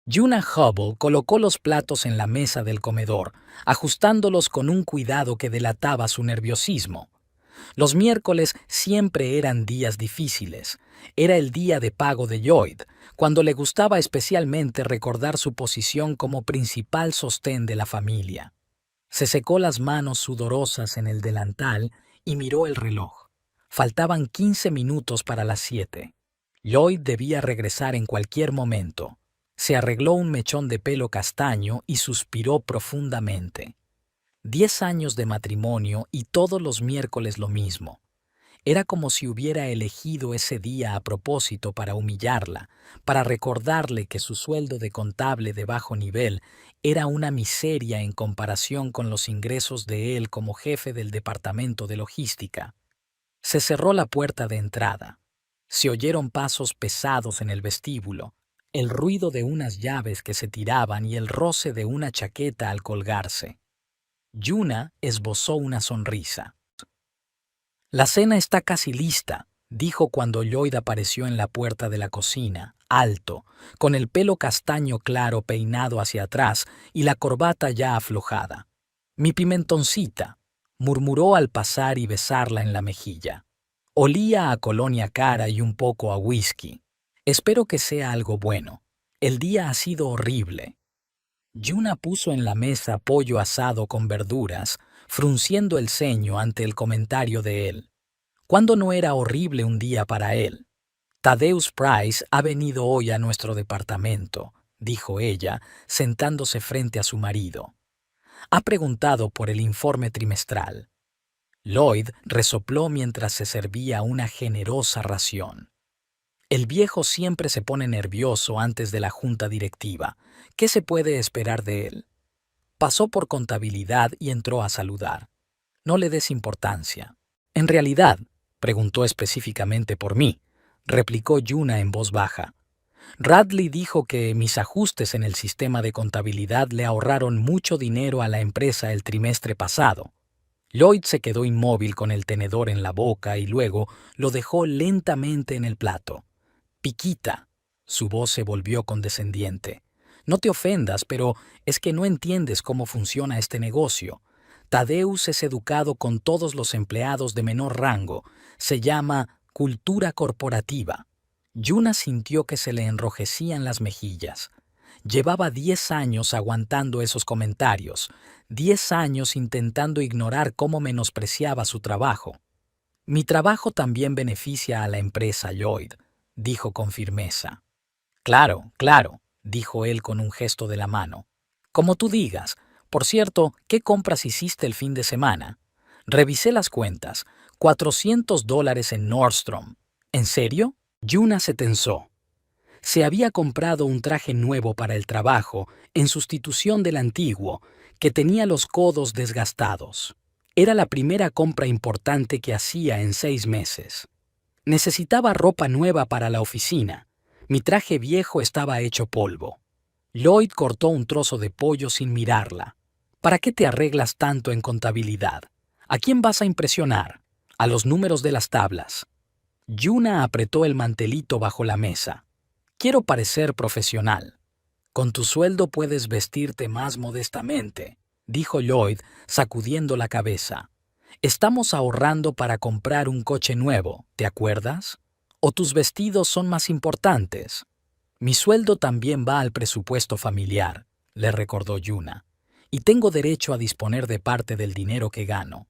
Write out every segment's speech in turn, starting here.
Yuna Hubble colocó los platos en la mesa del comedor, ajustándolos con un cuidado que delataba su nerviosismo. Los miércoles siempre eran días difíciles. Era el día de pago de Lloyd, cuando le gustaba especialmente recordar su posición como principal sostén de la familia. Se secó las manos sudorosas en el delantal y miró el reloj. Faltaban 15 minutos para las 7. Lloyd debía regresar en cualquier momento. Se arregló un mechón de pelo castaño y suspiró profundamente. 10 años de matrimonio y todos los miércoles lo mismo. Era como si hubiera elegido ese día a propósito para humillarla, para recordarle que su sueldo de contable de bajo nivel era una miseria en comparación con los ingresos de él como jefe del departamento de logística. Se cerró la puerta de entrada. Se oyeron pasos pesados en el vestíbulo, el ruido de unas llaves que se tiraban y el roce de una chaqueta al colgarse. Yuna esbozó una sonrisa. La cena está casi lista, dijo cuando Lloyd apareció en la puerta de la cocina, alto, con el pelo castaño claro peinado hacia atrás y la corbata ya aflojada. Mi pimentoncita, murmuró al pasar y besarla en la mejilla. Olía a colonia cara y un poco a whisky. Espero que sea algo bueno. El día ha sido horrible. Yuna puso en la mesa pollo asado con verduras, frunciendo el ceño ante el comentario de él. ¿Cuándo no era horrible un día para él? Thaddeus Price ha venido hoy a nuestro departamento, dijo ella, sentándose frente a su marido. Ha preguntado por el informe trimestral. Lloyd resopló mientras se servía una generosa ración. El viejo siempre se pone nervioso antes de la junta directiva. ¿Qué se puede esperar de él? Pasó por contabilidad y entró a saludar. No le des importancia. En realidad, preguntó específicamente por mí, replicó Yuna en voz baja. Radley dijo que mis ajustes en el sistema de contabilidad le ahorraron mucho dinero a la empresa el trimestre pasado. Lloyd se quedó inmóvil con el tenedor en la boca y luego lo dejó lentamente en el plato. Piquita. Su voz se volvió condescendiente. No te ofendas, pero es que no entiendes cómo funciona este negocio. Thaddeus es educado con todos los empleados de menor rango. Se llama cultura corporativa. Yuna sintió que se le enrojecían las mejillas. Llevaba 10 años aguantando esos comentarios, 10 años intentando ignorar cómo menospreciaba su trabajo. Mi trabajo también beneficia a la empresa, Lloyd, dijo con firmeza. Claro, claro, dijo él con un gesto de la mano. Como tú digas. Por cierto, ¿qué compras hiciste el fin de semana? Revisé las cuentas. $400 en Nordstrom. ¿En serio? Yuna se tensó. Se había comprado un traje nuevo para el trabajo, en sustitución del antiguo, que tenía los codos desgastados. Era la primera compra importante que hacía en 6 meses. Necesitaba ropa nueva para la oficina. Mi traje viejo estaba hecho polvo. Lloyd cortó un trozo de pollo sin mirarla. ¿Para qué te arreglas tanto en contabilidad? ¿A quién vas a impresionar? A los números de las tablas. Yuna apretó el mantelito bajo la mesa. Quiero parecer profesional. Con tu sueldo puedes vestirte más modestamente, dijo Lloyd, sacudiendo la cabeza. Estamos ahorrando para comprar un coche nuevo, ¿te acuerdas? ¿O tus vestidos son más importantes? Mi sueldo también va al presupuesto familiar, le recordó Yuna, y tengo derecho a disponer de parte del dinero que gano.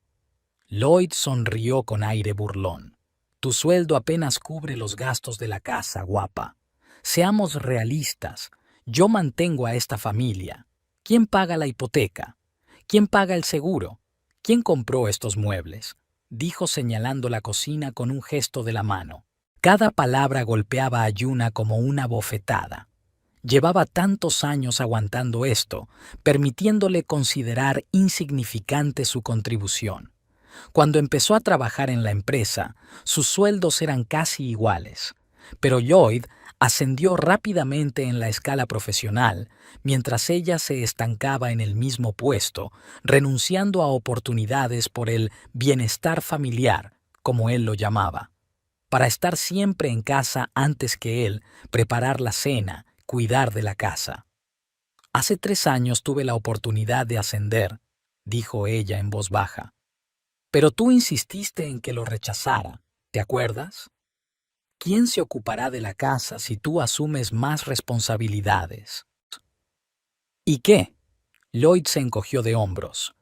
Lloyd sonrió con aire burlón. Tu sueldo apenas cubre los gastos de la casa, guapa. Seamos realistas. Yo mantengo a esta familia. ¿Quién paga la hipoteca? ¿Quién paga el seguro? ¿Quién compró estos muebles? Dijo señalando la cocina con un gesto de la mano. Cada palabra golpeaba a Yuna como una bofetada. Llevaba tantos años aguantando esto, permitiéndole considerar insignificante su contribución. Cuando empezó a trabajar en la empresa, sus sueldos eran casi iguales, pero Lloyd ascendió rápidamente en la escala profesional, mientras ella se estancaba en el mismo puesto, renunciando a oportunidades por el bienestar familiar, como él lo llamaba. Para estar siempre en casa antes que él, preparar la cena, cuidar de la casa. Hace 3 años tuve la oportunidad de ascender, dijo ella en voz baja. Pero tú insististe en que lo rechazara, ¿te acuerdas? ¿Quién se ocupará de la casa si tú asumes más responsabilidades? ¿Y qué? Lloyd se encogió de hombros.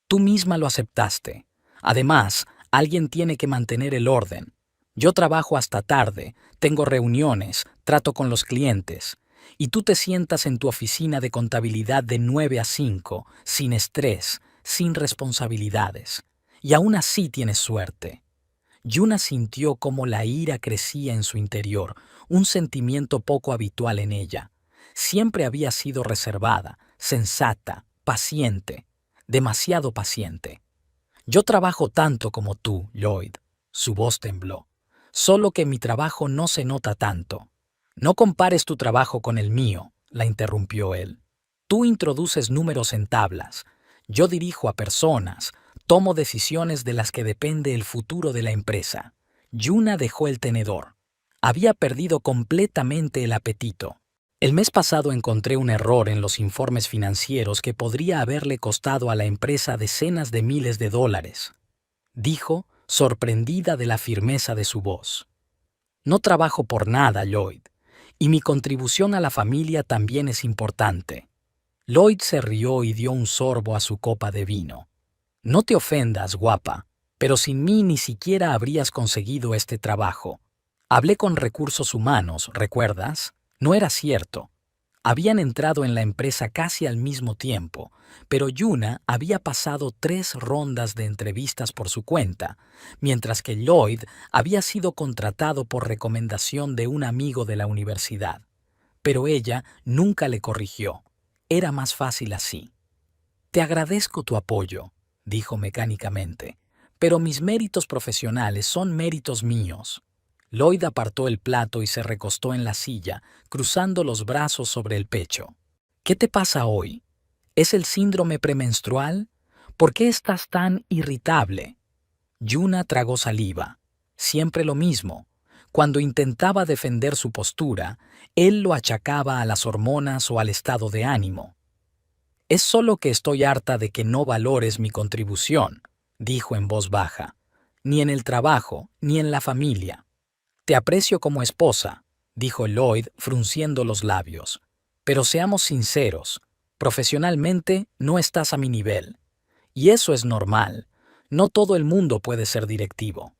Tú misma lo aceptaste. Además, alguien tiene que mantener el orden. Yo trabajo hasta tarde, tengo reuniones, trato con los clientes, y tú te sientas en tu oficina de contabilidad de 9 a 5, sin estrés, sin responsabilidades. Y aún así tienes suerte. Yuna sintió cómo la ira crecía en su interior, un sentimiento poco habitual en ella. Siempre había sido reservada, sensata, paciente, demasiado paciente. Yo trabajo tanto como tú, Lloyd. Su voz tembló. Solo que mi trabajo no se nota tanto. No compares tu trabajo con el mío, la interrumpió él. Tú introduces números en tablas. Yo dirijo a personas, tomo decisiones de las que depende el futuro de la empresa. Yuna dejó el tenedor. Había perdido completamente el apetito. El mes pasado encontré un error en los informes financieros que podría haberle costado a la empresa decenas de miles de dólares, dijo, sorprendida de la firmeza de su voz. No trabajo por nada, Lloyd, y mi contribución a la familia también es importante. Lloyd se rió y dio un sorbo a su copa de vino. No te ofendas, guapa, pero sin mí ni siquiera habrías conseguido este trabajo. Hablé con recursos humanos, ¿recuerdas? No era cierto. Habían entrado en la empresa casi al mismo tiempo, pero Yuna había pasado 3 rondas de entrevistas por su cuenta, mientras que Lloyd había sido contratado por recomendación de un amigo de la universidad. Pero ella nunca le corrigió. Era más fácil así. Te agradezco tu apoyo, dijo mecánicamente, pero mis méritos profesionales son méritos míos. Lloyd apartó el plato y se recostó en la silla, cruzando los brazos sobre el pecho. ¿Qué te pasa hoy? ¿Es el síndrome premenstrual? ¿Por qué estás tan irritable? Yuna tragó saliva. Siempre lo mismo. Cuando intentaba defender su postura, él lo achacaba a las hormonas o al estado de ánimo. Es solo que estoy harta de que no valores mi contribución, dijo en voz baja, ni en el trabajo, ni en la familia. Te aprecio como esposa, dijo Lloyd frunciendo los labios, pero seamos sinceros, profesionalmente no estás a mi nivel. Y eso es normal, no todo el mundo puede ser directivo.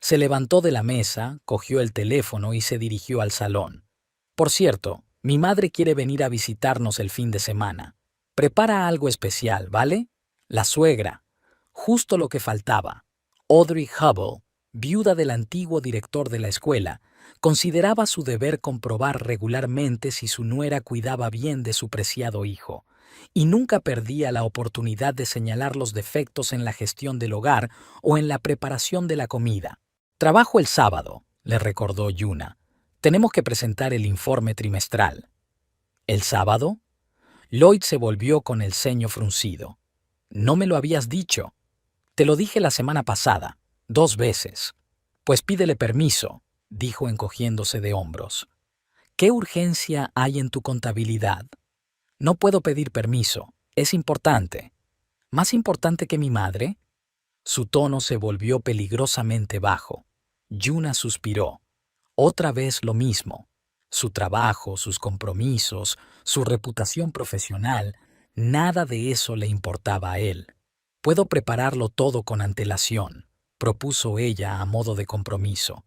Se levantó de la mesa, cogió el teléfono y se dirigió al salón. Por cierto, mi madre quiere venir a visitarnos el fin de semana. Prepara algo especial, ¿vale? La suegra. Justo lo que faltaba. Audrey Hubble, viuda del antiguo director de la escuela, consideraba su deber comprobar regularmente si su nuera cuidaba bien de su preciado hijo, y nunca perdía la oportunidad de señalar los defectos en la gestión del hogar o en la preparación de la comida. Trabajo el sábado, le recordó Yuna. Tenemos que presentar el informe trimestral. ¿El sábado? Lloyd se volvió con el ceño fruncido. No me lo habías dicho. Te lo dije la semana pasada, 2 veces. Pues pídele permiso, dijo encogiéndose de hombros. ¿Qué urgencia hay en tu contabilidad? No puedo pedir permiso, es importante. ¿Más importante que mi madre? Su tono se volvió peligrosamente bajo. Yuna suspiró. Otra vez lo mismo. Su trabajo, sus compromisos, su reputación profesional, nada de eso le importaba a él. Puedo prepararlo todo con antelación, propuso ella a modo de compromiso.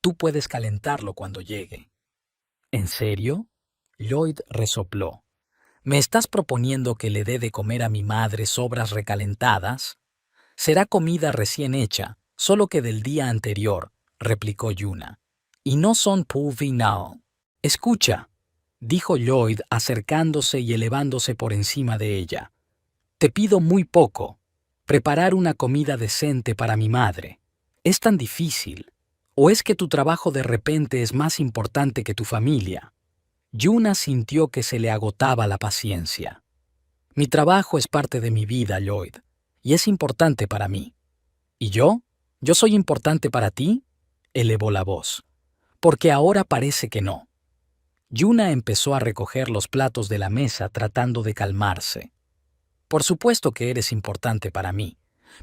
Tú puedes calentarlo cuando llegue. ¿En serio? Lloyd resopló. ¿Me estás proponiendo que le dé de comer a mi madre sobras recalentadas? Será comida recién hecha, solo que del día anterior, replicó Yuna. Y no son now. Escucha, dijo Lloyd acercándose y elevándose por encima de ella. Te pido muy poco. Preparar una comida decente para mi madre. ¿Es tan difícil? ¿O es que tu trabajo de repente es más importante que tu familia? Yuna sintió que se le agotaba la paciencia. Mi trabajo es parte de mi vida, Lloyd, y es importante para mí. ¿Y yo? ¿Yo soy importante para ti? Elevó la voz. Porque ahora parece que no. Yuna empezó a recoger los platos de la mesa tratando de calmarse. Por supuesto que eres importante para mí,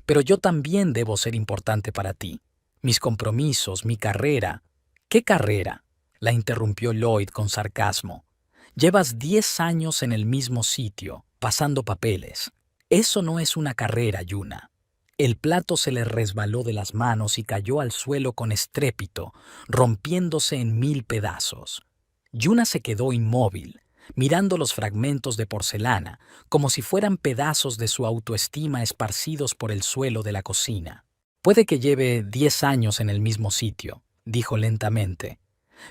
pero yo también debo ser importante para ti. Mis compromisos, mi carrera. ¿Qué carrera?, la interrumpió Lloyd con sarcasmo. Llevas 10 años en el mismo sitio, pasando papeles. Eso no es una carrera, Yuna. El plato se le resbaló de las manos y cayó al suelo con estrépito, rompiéndose en 1000 pedazos. Yuna se quedó inmóvil, mirando los fragmentos de porcelana, como si fueran pedazos de su autoestima esparcidos por el suelo de la cocina. Puede que lleve 10 años en el mismo sitio, dijo lentamente,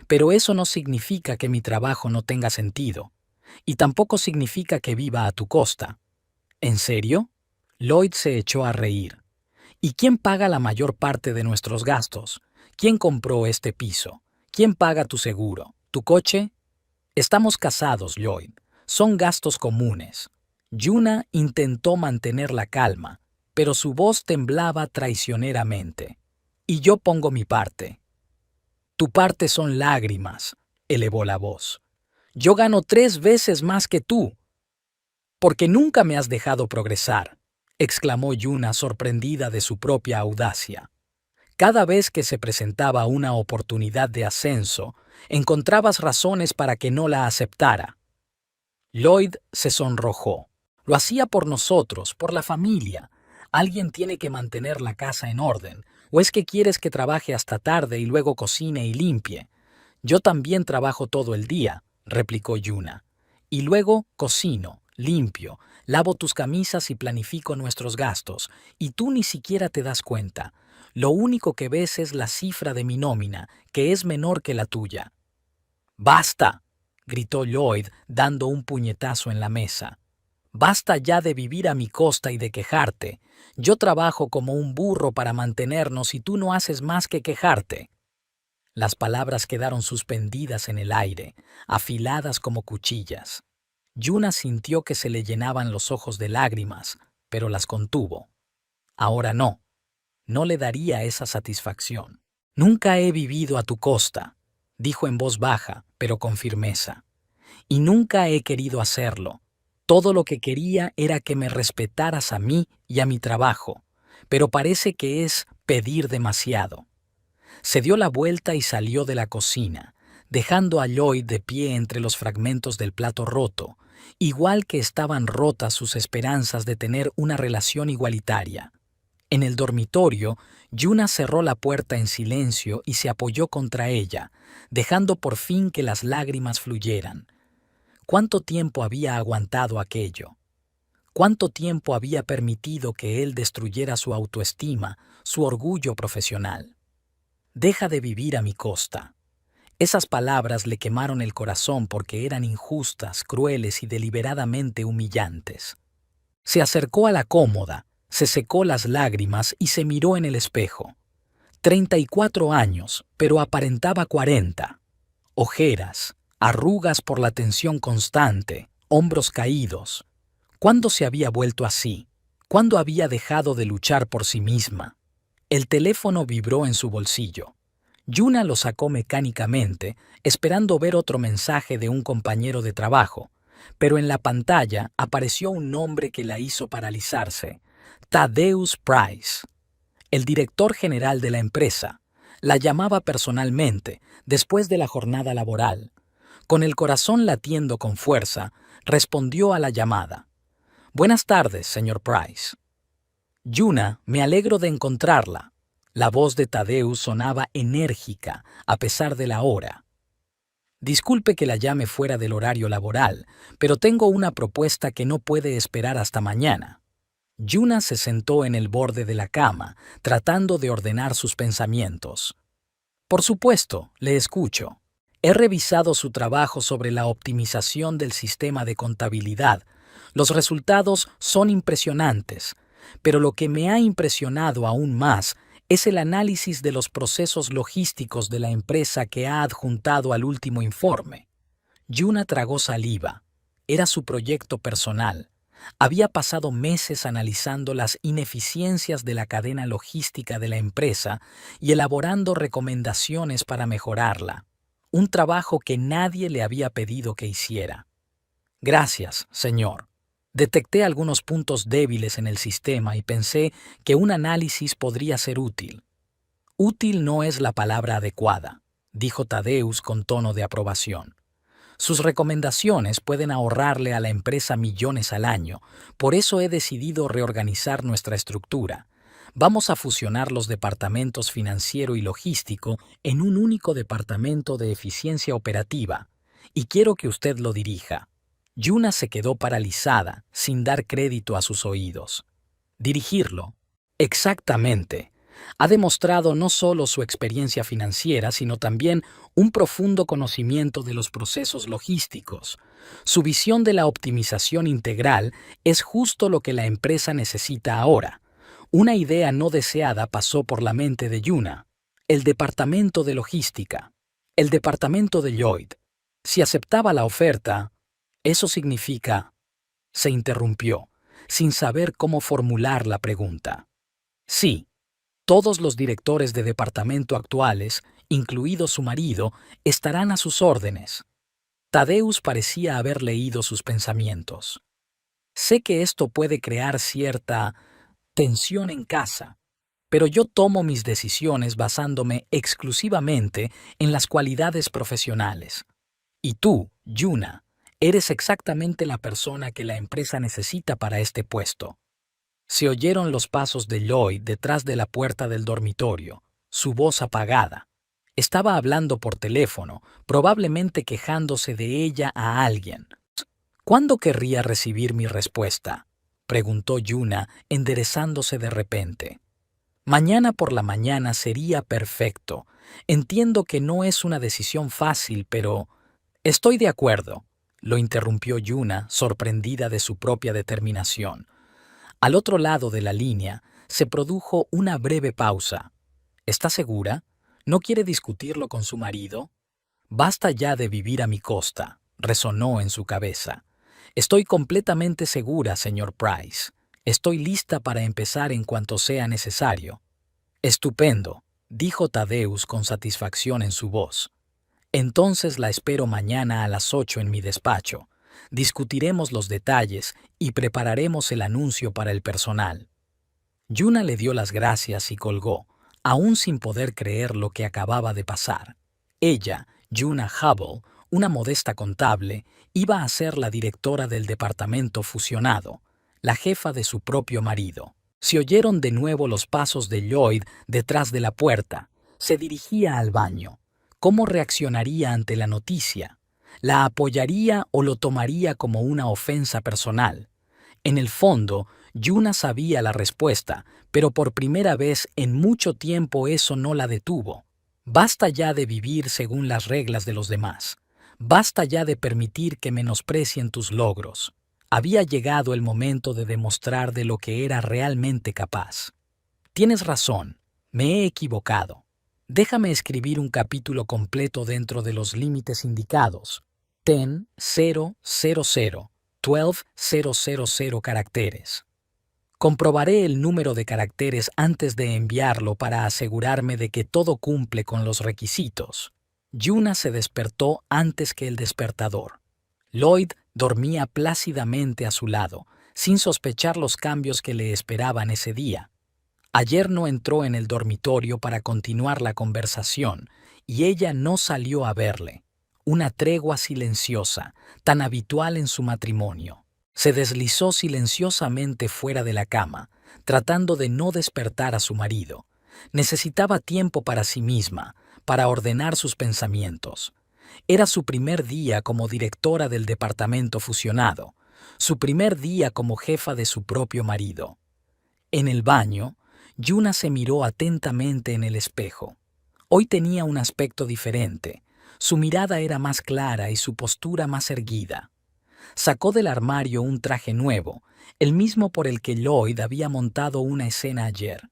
pero eso no significa que mi trabajo no tenga sentido, y tampoco significa que viva a tu costa. ¿En serio? Lloyd se echó a reír. ¿Y quién paga la mayor parte de nuestros gastos? ¿Quién compró este piso? ¿Quién paga tu seguro? ¿Tu coche? Estamos casados, Lloyd. Son gastos comunes. Yuna intentó mantener la calma, pero su voz temblaba traicioneramente. Y yo pongo mi parte. Tu parte son lágrimas, elevó la voz. Yo gano 3 veces más que tú. Porque nunca me has dejado progresar, exclamó Yuna sorprendida de su propia audacia. Cada vez que se presentaba una oportunidad de ascenso, encontrabas razones para que no la aceptara. Lloyd se sonrojó. Lo hacía por nosotros, por la familia. Alguien tiene que mantener la casa en orden. ¿O es que quieres que trabaje hasta tarde y luego cocine y limpie? Yo también trabajo todo el día, replicó Yuna. Y luego cocino, limpio, lavo tus camisas y planifico nuestros gastos. Y tú ni siquiera te das cuenta. Lo único que ves es la cifra de mi nómina, que es menor que la tuya. ¡Basta!, gritó Lloyd, dando un puñetazo en la mesa. Basta ya de vivir a mi costa y de quejarte. Yo trabajo como un burro para mantenernos y tú no haces más que quejarte. Las palabras quedaron suspendidas en el aire, afiladas como cuchillas. Yuna sintió que se le llenaban los ojos de lágrimas, pero las contuvo. Ahora no. No le daría esa satisfacción. Nunca he vivido a tu costa, dijo en voz baja, pero con firmeza. Y nunca he querido hacerlo. Todo lo que quería era que me respetaras a mí y a mi trabajo, pero parece que es pedir demasiado. Se dio la vuelta y salió de la cocina, dejando a Lloyd de pie entre los fragmentos del plato roto, igual que estaban rotas sus esperanzas de tener una relación igualitaria. En el dormitorio, Yuna cerró la puerta en silencio y se apoyó contra ella, dejando por fin que las lágrimas fluyeran. ¿Cuánto tiempo había aguantado aquello? ¿Cuánto tiempo había permitido que él destruyera su autoestima, su orgullo profesional? Deja de vivir a mi costa. Esas palabras le quemaron el corazón porque eran injustas, crueles y deliberadamente humillantes. Se acercó a la cómoda, se secó las lágrimas y se miró en el espejo. 34 años, pero aparentaba 40. Ojeras, arrugas por la tensión constante, hombros caídos. ¿Cuándo se había vuelto así? ¿Cuándo había dejado de luchar por sí misma? El teléfono vibró en su bolsillo. Yuna lo sacó mecánicamente, esperando ver otro mensaje de un compañero de trabajo, pero en la pantalla apareció un nombre que la hizo paralizarse: Thaddeus Price. El director general de la empresa la llamaba personalmente después de la jornada laboral. Con el corazón latiendo con fuerza, respondió a la llamada. «Buenas tardes, señor Price». «Yuna, me alegro de encontrarla». La voz de Thaddeus sonaba enérgica, a pesar de la hora. «Disculpe que la llame fuera del horario laboral, pero tengo una propuesta que no puede esperar hasta mañana». Yuna se sentó en el borde de la cama, tratando de ordenar sus pensamientos. «Por supuesto, le escucho. He revisado su trabajo sobre la optimización del sistema de contabilidad. Los resultados son impresionantes, pero lo que me ha impresionado aún más es el análisis de los procesos logísticos de la empresa que ha adjuntado al último informe». Yuna tragó saliva. Era su proyecto personal. Había pasado meses analizando las ineficiencias de la cadena logística de la empresa y elaborando recomendaciones para mejorarla. un trabajo que nadie le había pedido que hiciera. Gracias, señor. Detecté algunos puntos débiles en el sistema y pensé que un análisis podría ser útil. Útil no es la palabra adecuada, dijo Tadeusz con tono de aprobación. Sus recomendaciones pueden ahorrarle a la empresa millones al año, por eso he decidido reorganizar nuestra estructura. Vamos a fusionar los departamentos financiero y logístico en un único departamento de eficiencia operativa, y quiero que usted lo dirija. Yuna se quedó paralizada, sin dar crédito a sus oídos. ¿Dirigirlo? Exactamente. Ha demostrado no solo su experiencia financiera, sino también un profundo conocimiento de los procesos logísticos. Su visión de la optimización integral es justo lo que la empresa necesita ahora. Una idea no deseada pasó por la mente de Yuna. El departamento de logística. El departamento de Lloyd. Si aceptaba la oferta, eso significa... Se interrumpió, sin saber cómo formular la pregunta. Sí. Todos los directores de departamento actuales, incluido su marido, estarán a sus órdenes. Tadeusz parecía haber leído sus pensamientos. Sé que esto puede crear cierta tensión en casa, pero yo tomo mis decisiones basándome exclusivamente en las cualidades profesionales. Y tú, Yuna, eres exactamente la persona que la empresa necesita para este puesto. Se oyeron los pasos de Lloyd detrás de la puerta del dormitorio, su voz apagada. Estaba hablando por teléfono, probablemente quejándose de ella a alguien. ¿Cuándo querría recibir mi respuesta?, preguntó Yuna, enderezándose de repente. Mañana por la mañana sería perfecto. Entiendo que no es una decisión fácil, pero... Estoy de acuerdo, lo interrumpió Yuna, sorprendida de su propia determinación. Al otro lado de la línea se produjo una breve pausa. ¿Está segura? ¿No quiere discutirlo con su marido? Basta ya de vivir a mi costa, resonó en su cabeza. Estoy completamente segura, señor Price. Estoy lista para empezar en cuanto sea necesario. Estupendo, dijo Tadeusz con satisfacción en su voz. Entonces la espero mañana a las 8 en mi despacho. Discutiremos los detalles y prepararemos el anuncio para el personal. Yuna le dio las gracias y colgó, aún sin poder creer lo que acababa de pasar. Ella, Yuna Hubble, una modesta contable, iba a ser la directora del departamento fusionado, la jefa de su propio marido. Se oyeron de nuevo los pasos de Lloyd detrás de la puerta. Se dirigía al baño. ¿Cómo reaccionaría ante la noticia? ¿La apoyaría o lo tomaría como una ofensa personal? En el fondo, Yuna sabía la respuesta, pero por primera vez en mucho tiempo eso no la detuvo. Basta ya de vivir según las reglas de los demás. Basta ya de permitir que menosprecien tus logros. Había llegado el momento de demostrar de lo que era realmente capaz. Tienes razón, me he equivocado. Déjame escribir un capítulo completo dentro de los límites indicados. 12,000 caracteres. Comprobaré el número de caracteres antes de enviarlo para asegurarme de que todo cumple con los requisitos. Yuna se despertó antes que el despertador. Lloyd dormía plácidamente a su lado, sin sospechar los cambios que le esperaban ese día. Ayer no entró en el dormitorio para continuar la conversación, y ella no salió a verle. Una tregua silenciosa, tan habitual en su matrimonio. Se deslizó silenciosamente fuera de la cama, tratando de no despertar a su marido. Necesitaba tiempo para sí misma, para ordenar sus pensamientos. Era su primer día como directora del departamento fusionado, su primer día como jefa de su propio marido. En el baño, Yuna se miró atentamente en el espejo. Hoy tenía un aspecto diferente. Su mirada era más clara y su postura más erguida. Sacó del armario un traje nuevo, el mismo por el que Lloyd había montado una escena ayer.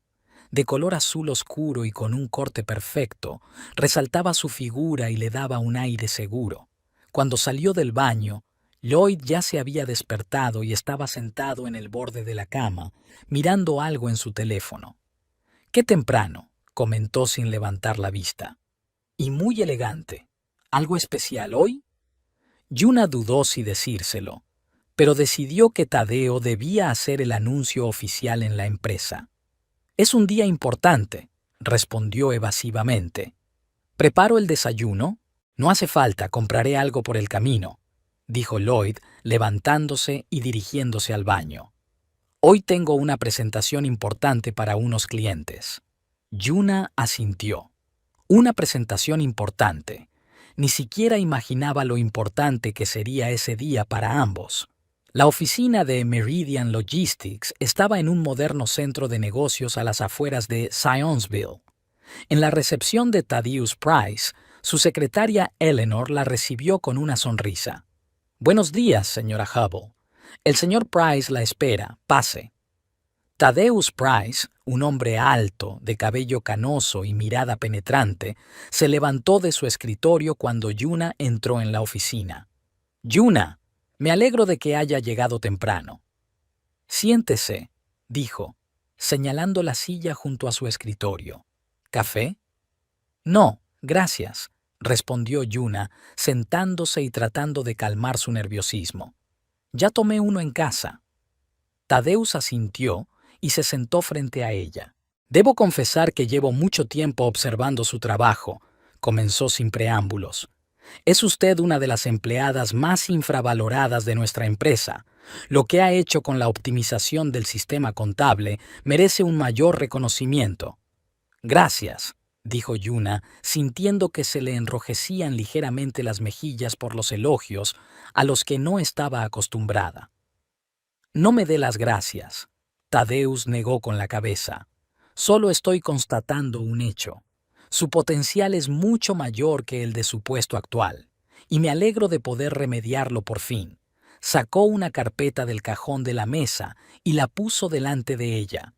De color azul oscuro y con un corte perfecto, resaltaba su figura y le daba un aire seguro. Cuando salió del baño, Lloyd ya se había despertado y estaba sentado en el borde de la cama, mirando algo en su teléfono. «Qué temprano», comentó sin levantar la vista. «Y muy elegante. ¿Algo especial hoy? Yuna dudó si decírselo, pero decidió que Tadeo debía hacer el anuncio oficial en la empresa. Es un día importante, respondió evasivamente. ¿Preparo el desayuno? No hace falta, compraré algo por el camino, dijo Lloyd, levantándose y dirigiéndose al baño. Hoy tengo una presentación importante para unos clientes. Yuna asintió. Una presentación importante. Ni siquiera imaginaba lo importante que sería ese día para ambos. La oficina de Meridian Logistics estaba en un moderno centro de negocios a las afueras de Zionsville. En la recepción de Thaddeus Price, su secretaria Eleanor la recibió con una sonrisa. «Buenos días, señora Hubble. El señor Price la espera. Pase». Thaddeus Price, un hombre alto, de cabello canoso y mirada penetrante, se levantó de su escritorio cuando Yuna entró en la oficina. «Yuna, me alegro de que haya llegado temprano». «Siéntese», dijo, señalando la silla junto a su escritorio. «¿Café?» «No, gracias», respondió Yuna, sentándose y tratando de calmar su nerviosismo. «Ya tomé uno en casa». Thaddeus asintió y se sentó frente a ella. «Debo confesar que llevo mucho tiempo observando su trabajo», comenzó sin preámbulos. «Es usted una de las empleadas más infravaloradas de nuestra empresa. Lo que ha hecho con la optimización del sistema contable merece un mayor reconocimiento». «Gracias», dijo Yuna, sintiendo que se le enrojecían ligeramente las mejillas por los elogios a los que no estaba acostumbrada. «No me dé las gracias», Thaddeus negó con la cabeza. «Solo estoy constatando un hecho. Su potencial es mucho mayor que el de su puesto actual, y me alegro de poder remediarlo por fin». Sacó una carpeta del cajón de la mesa y la puso delante de ella.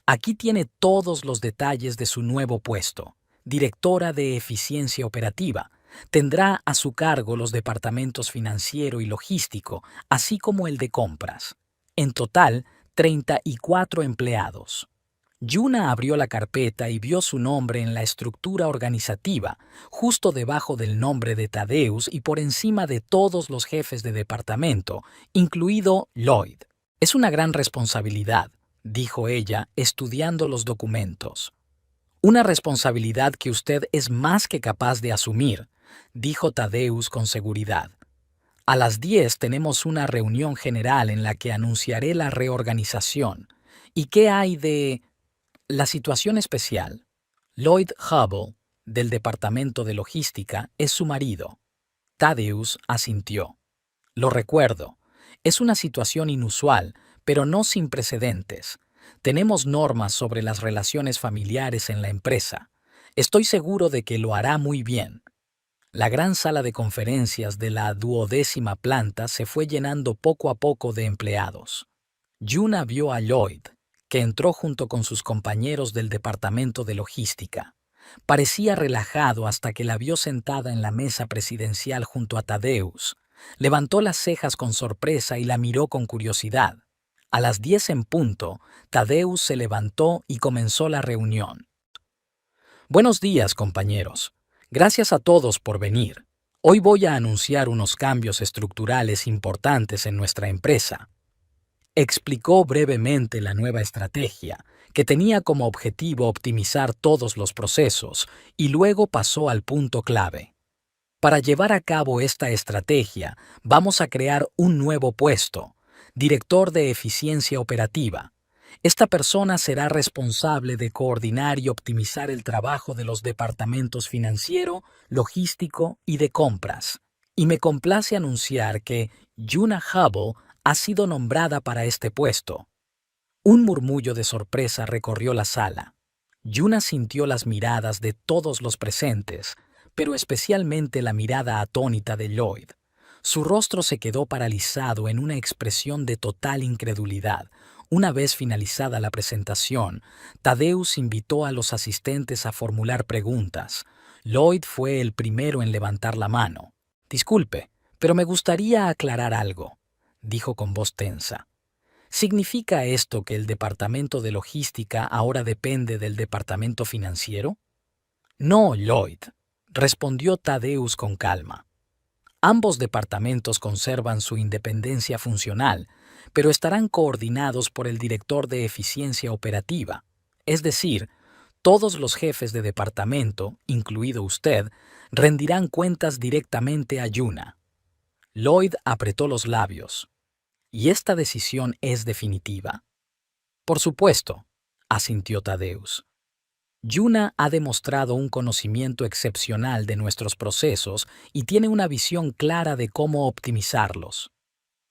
«Aquí tiene todos los detalles de su nuevo puesto, directora de eficiencia operativa. Tendrá a su cargo los departamentos financiero y logístico, así como el de compras. En total, 34 empleados». Yuna abrió la carpeta y vio su nombre en la estructura organizativa, justo debajo del nombre de Thaddeus y por encima de todos los jefes de departamento, incluido Lloyd. «Es una gran responsabilidad», dijo ella, estudiando los documentos. «Una responsabilidad que usted es más que capaz de asumir», dijo Thaddeus con seguridad. «A las 10 tenemos una reunión general en la que anunciaré la reorganización. ¿Y qué hay de la situación especial? Lloyd Hubble, del Departamento de Logística, es su marido». Thaddeus asintió. «Lo recuerdo. Es una situación inusual, pero no sin precedentes. Tenemos normas sobre las relaciones familiares en la empresa. Estoy seguro de que lo hará muy bien». La gran sala de conferencias de la 12ª planta se fue llenando poco a poco de empleados. Yuna vio a Lloyd, que entró junto con sus compañeros del departamento de logística. Parecía relajado hasta que la vio sentada en la mesa presidencial junto a Thaddeus. Levantó las cejas con sorpresa y la miró con curiosidad. A las 10 en punto, Thaddeus se levantó y comenzó la reunión. «Buenos días, compañeros. Gracias a todos por venir. Hoy voy a anunciar unos cambios estructurales importantes en nuestra empresa». Explicó brevemente la nueva estrategia, que tenía como objetivo optimizar todos los procesos, y luego pasó al punto clave. «Para llevar a cabo esta estrategia, vamos a crear un nuevo puesto, director de eficiencia operativa. Esta persona será responsable de coordinar y optimizar el trabajo de los departamentos financiero, logístico y de compras. Y me complace anunciar que Yuna Hubble ha sido nombrada para este puesto». Un murmullo de sorpresa recorrió la sala. Yuna sintió las miradas de todos los presentes, pero especialmente la mirada atónita de Lloyd. Su rostro se quedó paralizado en una expresión de total incredulidad. Una vez finalizada la presentación, Thaddeus invitó a los asistentes a formular preguntas. Lloyd fue el primero en levantar la mano. «Disculpe, pero me gustaría aclarar algo», dijo con voz tensa. «¿Significa esto que el departamento de logística ahora depende del departamento financiero?» «No, Lloyd. respondió Thaddeus con calma. Ambos departamentos conservan su independencia funcional, pero estarán coordinados por el director de eficiencia operativa. Es decir, todos los jefes de departamento, incluido usted, rendirán cuentas directamente a Yuna. Lloyd apretó los labios. ¿Y esta decisión es definitiva? Por supuesto, asintió Thaddeus. Yuna ha demostrado un conocimiento excepcional de nuestros procesos y tiene una visión clara de cómo optimizarlos.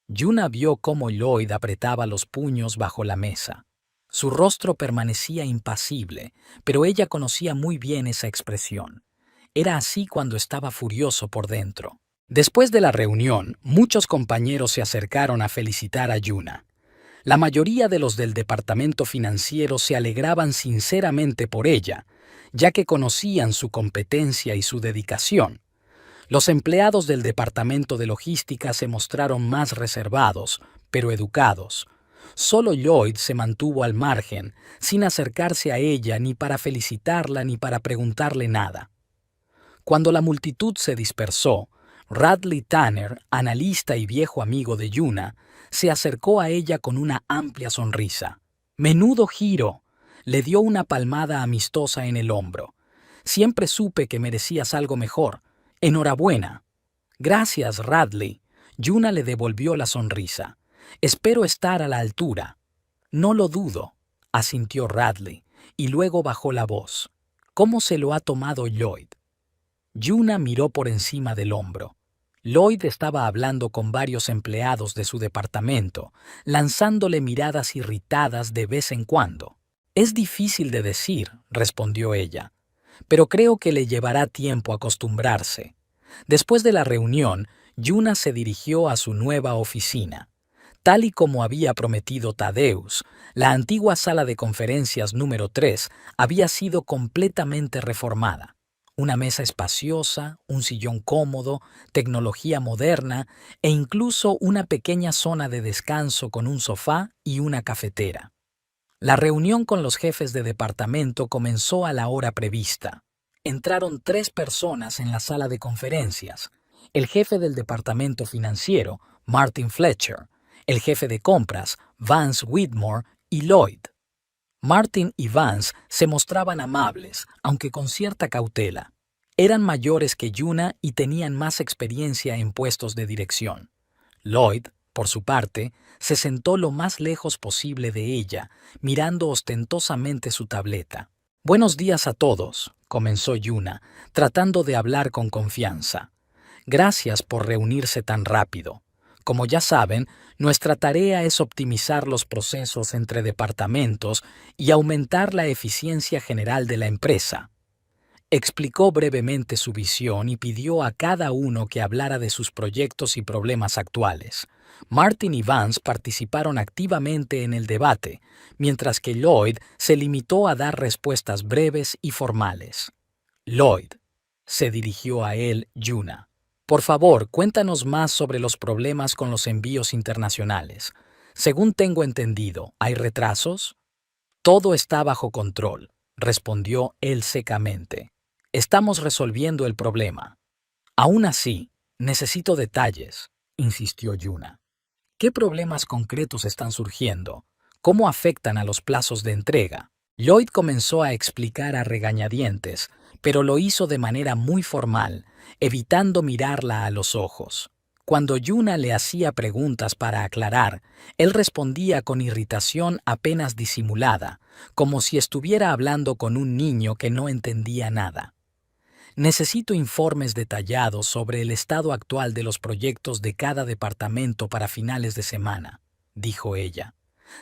Yuna vio cómo Lloyd apretaba los puños bajo la mesa. Su rostro permanecía impasible, pero ella conocía muy bien esa expresión. Era así cuando estaba furioso por dentro. Después de la reunión, muchos compañeros se acercaron a felicitar a Yuna. La mayoría de los del departamento financiero se alegraban sinceramente por ella, ya que conocían su competencia y su dedicación. Los empleados del departamento de logística se mostraron más reservados, pero educados. Solo Lloyd se mantuvo al margen, sin acercarse a ella ni para felicitarla ni para preguntarle nada. Cuando la multitud se dispersó, Radley Tanner, analista y viejo amigo de Yuna, se acercó a ella con una amplia sonrisa. ¡Menudo giro! Le dio una palmada amistosa en el hombro. Siempre supe que merecías algo mejor. ¡Enhorabuena! Gracias, Radley. Yuna le devolvió la sonrisa. Espero estar a la altura. No lo dudo, asintió Radley, y luego bajó la voz. ¿Cómo se lo ha tomado Lloyd? Yuna miró por encima del hombro. Lloyd estaba hablando con varios empleados de su departamento, lanzándole miradas irritadas de vez en cuando. Es difícil de decir, respondió ella, pero creo que le llevará tiempo acostumbrarse. Después de la reunión, Yuna se dirigió a su nueva oficina. Tal y como había prometido Thaddeus, la antigua sala de conferencias número 3 había sido completamente reformada. Una mesa espaciosa, un sillón cómodo, tecnología moderna e incluso una pequeña zona de descanso con un sofá y una cafetera. La reunión con los jefes de departamento comenzó a la hora prevista. Entraron 3 personas en la sala de conferencias: el jefe del departamento financiero, Martin Fletcher, el jefe de compras, Vance Whitmore, y Lloyd. Martin y Vance se mostraban amables, aunque con cierta cautela. Eran mayores que Yuna y tenían más experiencia en puestos de dirección. Lloyd, por su parte, se sentó lo más lejos posible de ella, mirando ostentosamente su tableta. «Buenos días a todos», comenzó Yuna, tratando de hablar con confianza. «Gracias por reunirse tan rápido. Como ya saben, nuestra tarea es optimizar los procesos entre departamentos y aumentar la eficiencia general de la empresa». Explicó brevemente su visión y pidió a cada uno que hablara de sus proyectos y problemas actuales. Martin y Vance participaron activamente en el debate, mientras que Lloyd se limitó a dar respuestas breves y formales. «Lloyd», se dirigió a él Yuna. «Por favor, cuéntanos más sobre los problemas con los envíos internacionales. Según tengo entendido, ¿hay retrasos?» «Todo está bajo control», respondió él secamente. «Estamos resolviendo el problema». «Aún así, necesito detalles», insistió Yuna. «¿Qué problemas concretos están surgiendo? ¿Cómo afectan a los plazos de entrega?» Lloyd comenzó a explicar a regañadientes, pero lo hizo de manera muy formal, evitando mirarla a los ojos. Cuando Yuna le hacía preguntas para aclarar, él respondía con irritación apenas disimulada, como si estuviera hablando con un niño que no entendía nada. «Necesito informes detallados sobre el estado actual de los proyectos de cada departamento para finales de semana», dijo ella.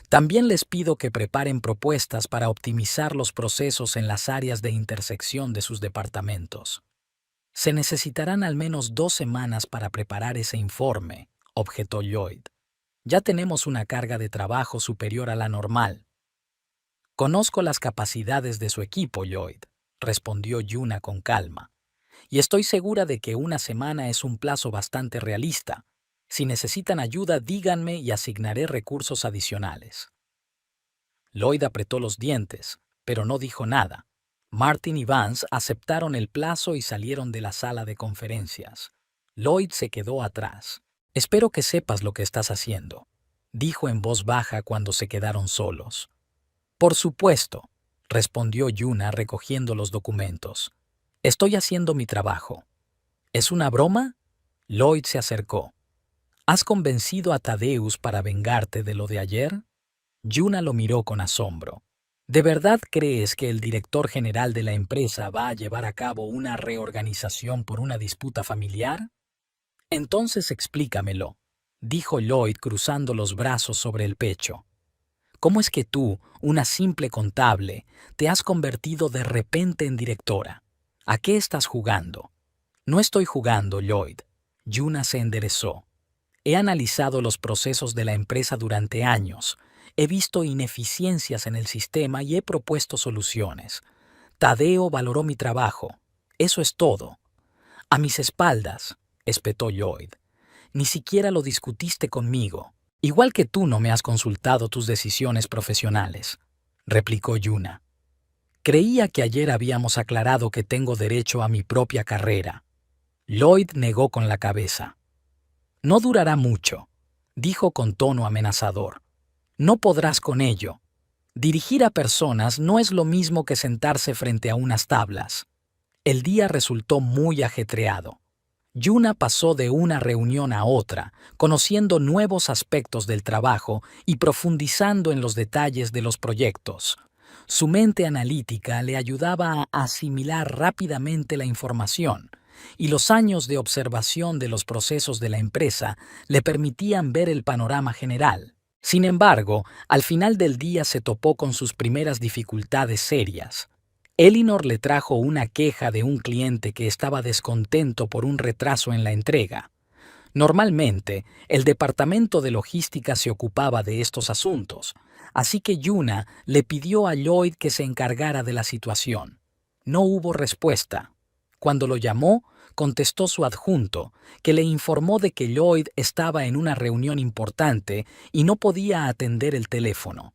«También les pido que preparen propuestas para optimizar los procesos en las áreas de intersección de sus departamentos». «Se necesitarán al menos 2 semanas para preparar ese informe», objetó Lloyd. «Ya tenemos una carga de trabajo superior a la normal». «Conozco las capacidades de su equipo, Lloyd», respondió Yuna con calma. «Y estoy segura de que 1 semana es un plazo bastante realista. Si necesitan ayuda, díganme y asignaré recursos adicionales». Lloyd apretó los dientes, pero no dijo nada. Martin y Vance aceptaron el plazo y salieron de la sala de conferencias. Lloyd se quedó atrás. «Espero que sepas lo que estás haciendo», dijo en voz baja cuando se quedaron solos. «Por supuesto», respondió Yuna recogiendo los documentos. «Estoy haciendo mi trabajo». «¿Es una broma?» Lloyd se acercó. «¿Has convencido a Thaddeus para vengarte de lo de ayer?» Yuna lo miró con asombro. ¿De verdad crees que el director general de la empresa va a llevar a cabo una reorganización por una disputa familiar? Entonces explícamelo, dijo Lloyd cruzando los brazos sobre el pecho. ¿Cómo es que tú, una simple contable, te has convertido de repente en directora? ¿A qué estás jugando? No estoy jugando, Lloyd. Yuna se enderezó. He analizado los procesos de la empresa durante años. He visto ineficiencias en el sistema y he propuesto soluciones. Tadeo valoró mi trabajo. Eso es todo. A mis espaldas, espetó Lloyd. Ni siquiera lo discutiste conmigo. Igual que tú no me has consultado tus decisiones profesionales, replicó Yuna. Creía que ayer habíamos aclarado que tengo derecho a mi propia carrera. Lloyd negó con la cabeza. No durará mucho, dijo con tono amenazador. No podrás con ello. Dirigir a personas no es lo mismo que sentarse frente a unas tablas. El día resultó muy ajetreado. Yuna pasó de una reunión a otra, conociendo nuevos aspectos del trabajo y profundizando en los detalles de los proyectos. Su mente analítica le ayudaba a asimilar rápidamente la información, y los años de observación de los procesos de la empresa le permitían ver el panorama general. Sin embargo, al final del día se topó con sus primeras dificultades serias. Elinor le trajo una queja de un cliente que estaba descontento por un retraso en la entrega. Normalmente, el departamento de logística se ocupaba de estos asuntos, así que Yuna le pidió a Lloyd que se encargara de la situación. No hubo respuesta. Cuando lo llamó, contestó su adjunto, que le informó de que Lloyd estaba en una reunión importante y no podía atender el teléfono.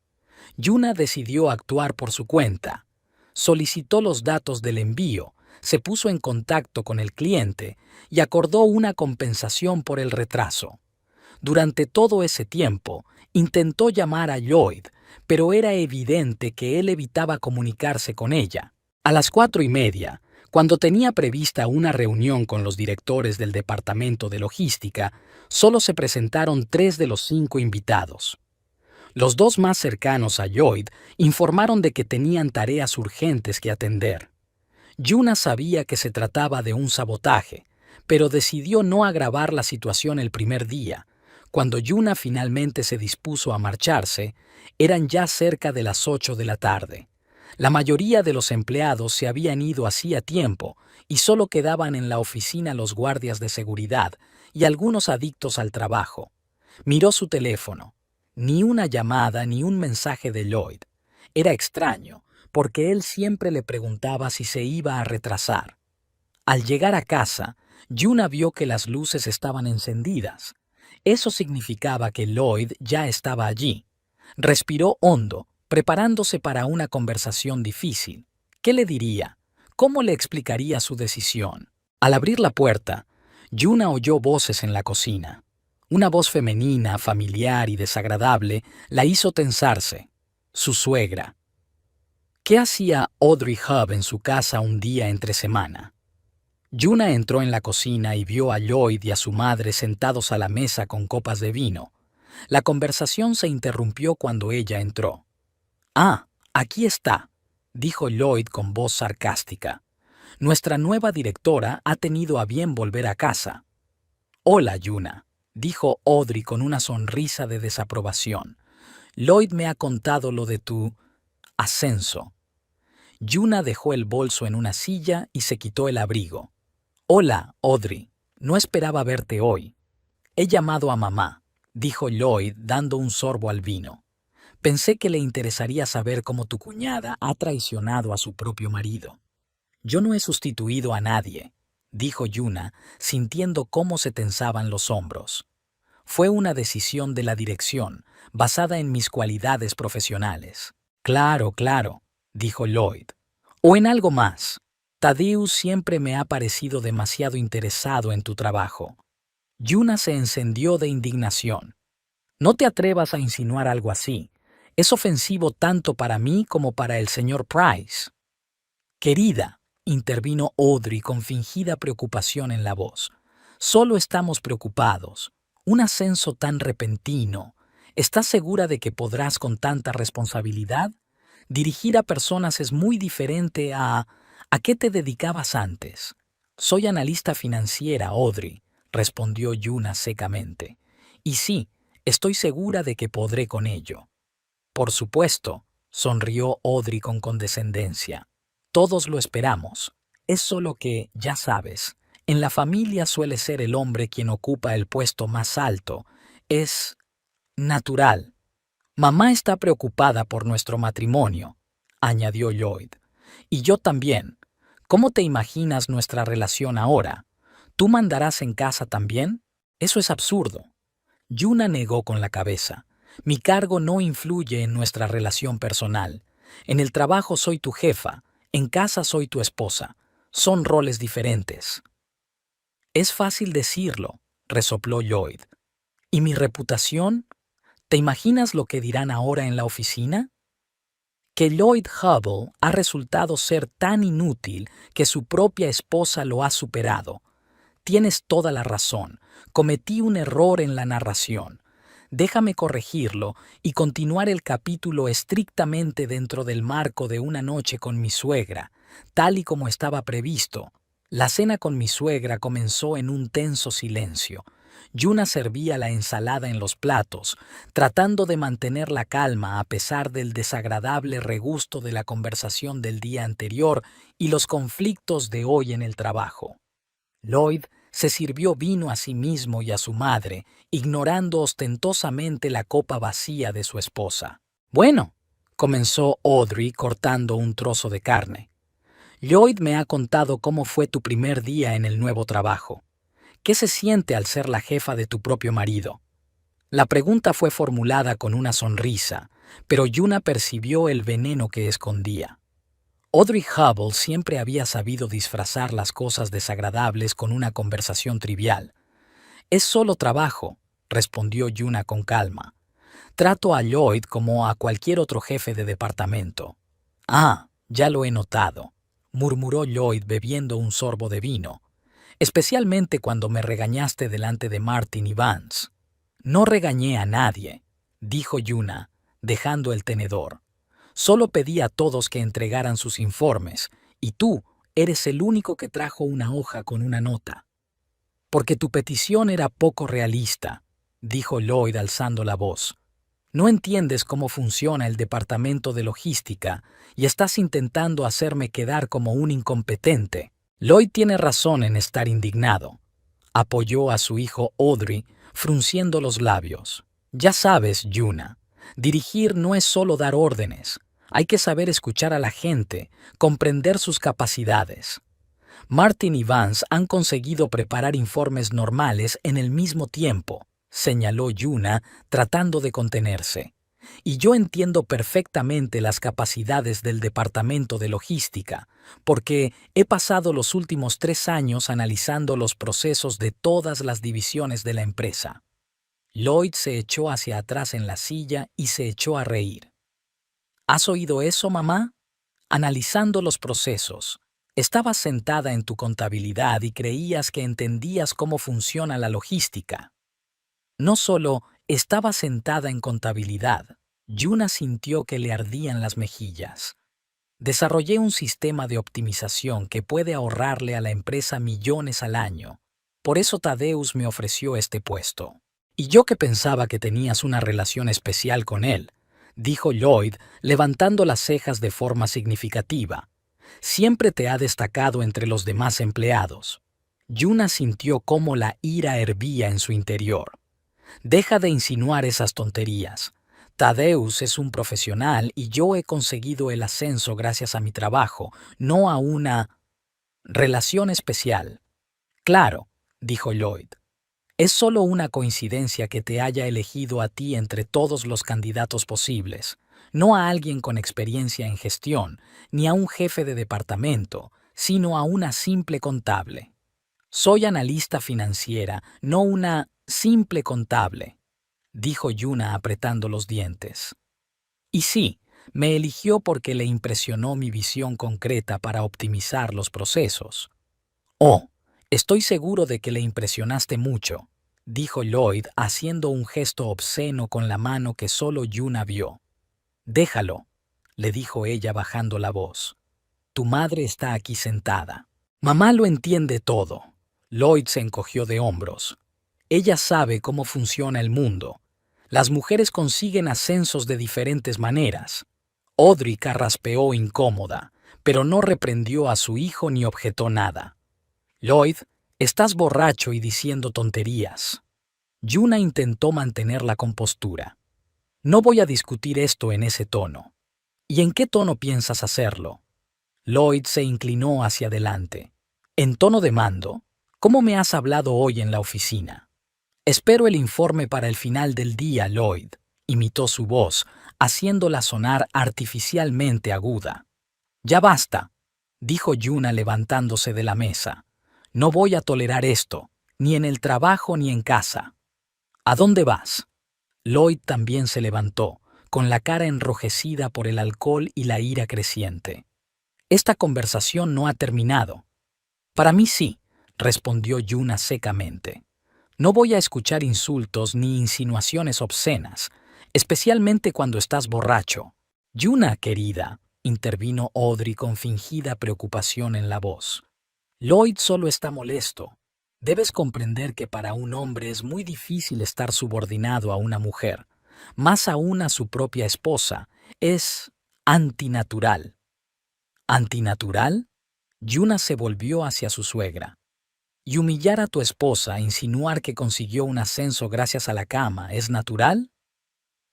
Yuna decidió actuar por su cuenta. Solicitó los datos del envío, se puso en contacto con el cliente y acordó una compensación por el retraso. Durante todo ese tiempo, intentó llamar a Lloyd, pero era evidente que él evitaba comunicarse con ella. A las 4:30, cuando tenía prevista una reunión con los directores del departamento de logística, solo se presentaron 3 de los 5 invitados. Los 2 más cercanos a Lloyd informaron de que tenían tareas urgentes que atender. Yuna sabía que se trataba de un sabotaje, pero decidió no agravar la situación el primer día. Cuando Yuna finalmente se dispuso a marcharse, eran ya cerca de las 8 de la tarde. La mayoría de los empleados se habían ido hacía tiempo y solo quedaban en la oficina los guardias de seguridad y algunos adictos al trabajo. Miró su teléfono. Ni una llamada ni un mensaje de Lloyd. Era extraño, porque él siempre le preguntaba si se iba a retrasar. Al llegar a casa, Yuna vio que las luces estaban encendidas. Eso significaba que Lloyd ya estaba allí. Respiró hondo, preparándose para una conversación difícil. ¿Qué le diría? ¿Cómo le explicaría su decisión? Al abrir la puerta, Yuna oyó voces en la cocina. Una voz femenina, familiar y desagradable la hizo tensarse. Su suegra. ¿Qué hacía Audrey Hub en su casa un día entre semana? Yuna entró en la cocina y vio a Lloyd y a su madre sentados a la mesa con copas de vino. La conversación se interrumpió cuando ella entró. «Ah, aquí está», dijo Lloyd con voz sarcástica. «Nuestra nueva directora ha tenido a bien volver a casa». «Hola, Yuna», dijo Audrey con una sonrisa de desaprobación. «Lloyd me ha contado lo de tu ascenso». Yuna dejó el bolso en una silla y se quitó el abrigo. «Hola, Audrey. No esperaba verte hoy». «He llamado a mamá», dijo Lloyd dando un sorbo al vino. «Pensé que le interesaría saber cómo tu cuñada ha traicionado a su propio marido». «Yo no he sustituido a nadie», dijo Yuna, sintiendo cómo se tensaban los hombros. «Fue una decisión de la dirección, basada en mis cualidades profesionales». «Claro, claro», dijo Lloyd. ¿O en algo más? Tadeusz siempre me ha parecido demasiado interesado en tu trabajo. Yuna se encendió de indignación. No te atrevas a insinuar algo así. Es ofensivo tanto para mí como para el señor Price. Querida, intervino Audrey con fingida preocupación en la voz. Solo estamos preocupados. Un ascenso tan repentino. ¿Estás segura de que podrás con tanta responsabilidad? Dirigir a personas es muy diferente a... ¿A qué te dedicabas antes? Soy analista financiera, Audrey, respondió Yuna secamente. Y sí, estoy segura de que podré con ello. Por supuesto, sonrió Audrey con condescendencia. Todos lo esperamos. Es solo que, ya sabes, en la familia suele ser el hombre quien ocupa el puesto más alto. Es natural. Mamá está preocupada por nuestro matrimonio, añadió Lloyd. Y yo también. ¿Cómo te imaginas nuestra relación ahora? ¿Tú mandarás en casa también? Eso es absurdo. Yuna negó con la cabeza. Mi cargo no influye en nuestra relación personal. En el trabajo soy tu jefa, en casa soy tu esposa. Son roles diferentes. Es fácil decirlo, resopló Lloyd. ¿Y mi reputación? ¿Te imaginas lo que dirán ahora en la oficina? Que Lloyd Hubble ha resultado ser tan inútil que su propia esposa lo ha superado. Tienes toda la razón. Cometí un error en la narración. Déjame corregirlo y continuar el capítulo estrictamente dentro del marco de una noche con mi suegra, tal y como estaba previsto. La cena con mi suegra comenzó en un tenso silencio. Yuna servía la ensalada en los platos, tratando de mantener la calma a pesar del desagradable regusto de la conversación del día anterior y los conflictos de hoy en el trabajo. Lloyd se sirvió vino a sí mismo y a su madre, ignorando ostentosamente la copa vacía de su esposa. Bueno, comenzó Audrey cortando un trozo de carne. Lloyd me ha contado cómo fue tu primer día en el nuevo trabajo. ¿Qué se siente al ser la jefa de tu propio marido? La pregunta fue formulada con una sonrisa, pero Yuna percibió el veneno que escondía. Audrey Hubble siempre había sabido disfrazar las cosas desagradables con una conversación trivial. Es solo trabajo, respondió Yuna con calma. Trato a Lloyd como a cualquier otro jefe de departamento. Ah, ya lo he notado, murmuró Lloyd bebiendo un sorbo de vino. Especialmente cuando me regañaste delante de Martin y Vance. No regañé a nadie, dijo Yuna, dejando el tenedor. Solo pedí a todos que entregaran sus informes, y tú eres el único que trajo una hoja con una nota. Porque tu petición era poco realista, dijo Lloyd alzando la voz. No entiendes cómo funciona el departamento de logística y estás intentando hacerme quedar como un incompetente. Lloyd tiene razón en estar indignado. Apoyó a su hijo Audrey, frunciendo los labios. Ya sabes, Yuna, dirigir no es solo dar órdenes. Hay que saber escuchar a la gente, comprender sus capacidades. Martin y Vance han conseguido preparar informes normales en el mismo tiempo, señaló Yuna, tratando de contenerse. Y yo entiendo perfectamente las capacidades del departamento de logística, porque he pasado los últimos 3 años analizando los procesos de todas las divisiones de la empresa. Lloyd se echó hacia atrás en la silla y se echó a reír. ¿Has oído eso, mamá? Analizando los procesos. Estabas sentada en tu contabilidad y creías que entendías cómo funciona la logística. No solo estaba sentada en contabilidad, Yuna sintió que le ardían las mejillas. Desarrollé un sistema de optimización que puede ahorrarle a la empresa millones al año. Por eso Tadeusz me ofreció este puesto. Y yo que pensaba que tenías una relación especial con él, dijo Lloyd, levantando las cejas de forma significativa. Siempre te ha destacado entre los demás empleados. Yuna sintió cómo la ira hervía en su interior. Deja de insinuar esas tonterías. Tadeusz es un profesional y yo he conseguido el ascenso gracias a mi trabajo, no a una relación especial. Claro, dijo Lloyd. Es solo una coincidencia que te haya elegido a ti entre todos los candidatos posibles. No a alguien con experiencia en gestión, ni a un jefe de departamento, sino a una simple contable. Soy analista financiera, no una simple contable, dijo Yuna apretando los dientes. Y sí, me eligió porque le impresionó mi visión concreta para optimizar los procesos. Oh, estoy seguro de que le impresionaste mucho, dijo Lloyd haciendo un gesto obsceno con la mano que solo Yuna vio. Déjalo, le dijo ella bajando la voz. Tu madre está aquí sentada. Mamá lo entiende todo. Lloyd se encogió de hombros. Ella sabe cómo funciona el mundo. Las mujeres consiguen ascensos de diferentes maneras. Audrey carraspeó incómoda, pero no reprendió a su hijo ni objetó nada. Lloyd, estás borracho y diciendo tonterías. Yuna intentó mantener la compostura. No voy a discutir esto en ese tono. ¿Y en qué tono piensas hacerlo? Lloyd se inclinó hacia adelante. En tono de mando, ¿cómo me has hablado hoy en la oficina? Espero el informe para el final del día, Lloyd, imitó su voz, haciéndola sonar artificialmente aguda. Ya basta, dijo Yuna levantándose de la mesa. No voy a tolerar esto, ni en el trabajo ni en casa. ¿A dónde vas? Lloyd también se levantó, con la cara enrojecida por el alcohol y la ira creciente. Esta conversación no ha terminado. Para mí sí, respondió Yuna secamente. No voy a escuchar insultos ni insinuaciones obscenas, especialmente cuando estás borracho. Yuna, querida, intervino Audrey con fingida preocupación en la voz. Lloyd solo está molesto. Debes comprender que para un hombre es muy difícil estar subordinado a una mujer, más aún a su propia esposa. Es antinatural. ¿Antinatural? Yuna se volvió hacia su suegra. ¿Y humillar a tu esposa, insinuar que consiguió un ascenso gracias a la cama, es natural?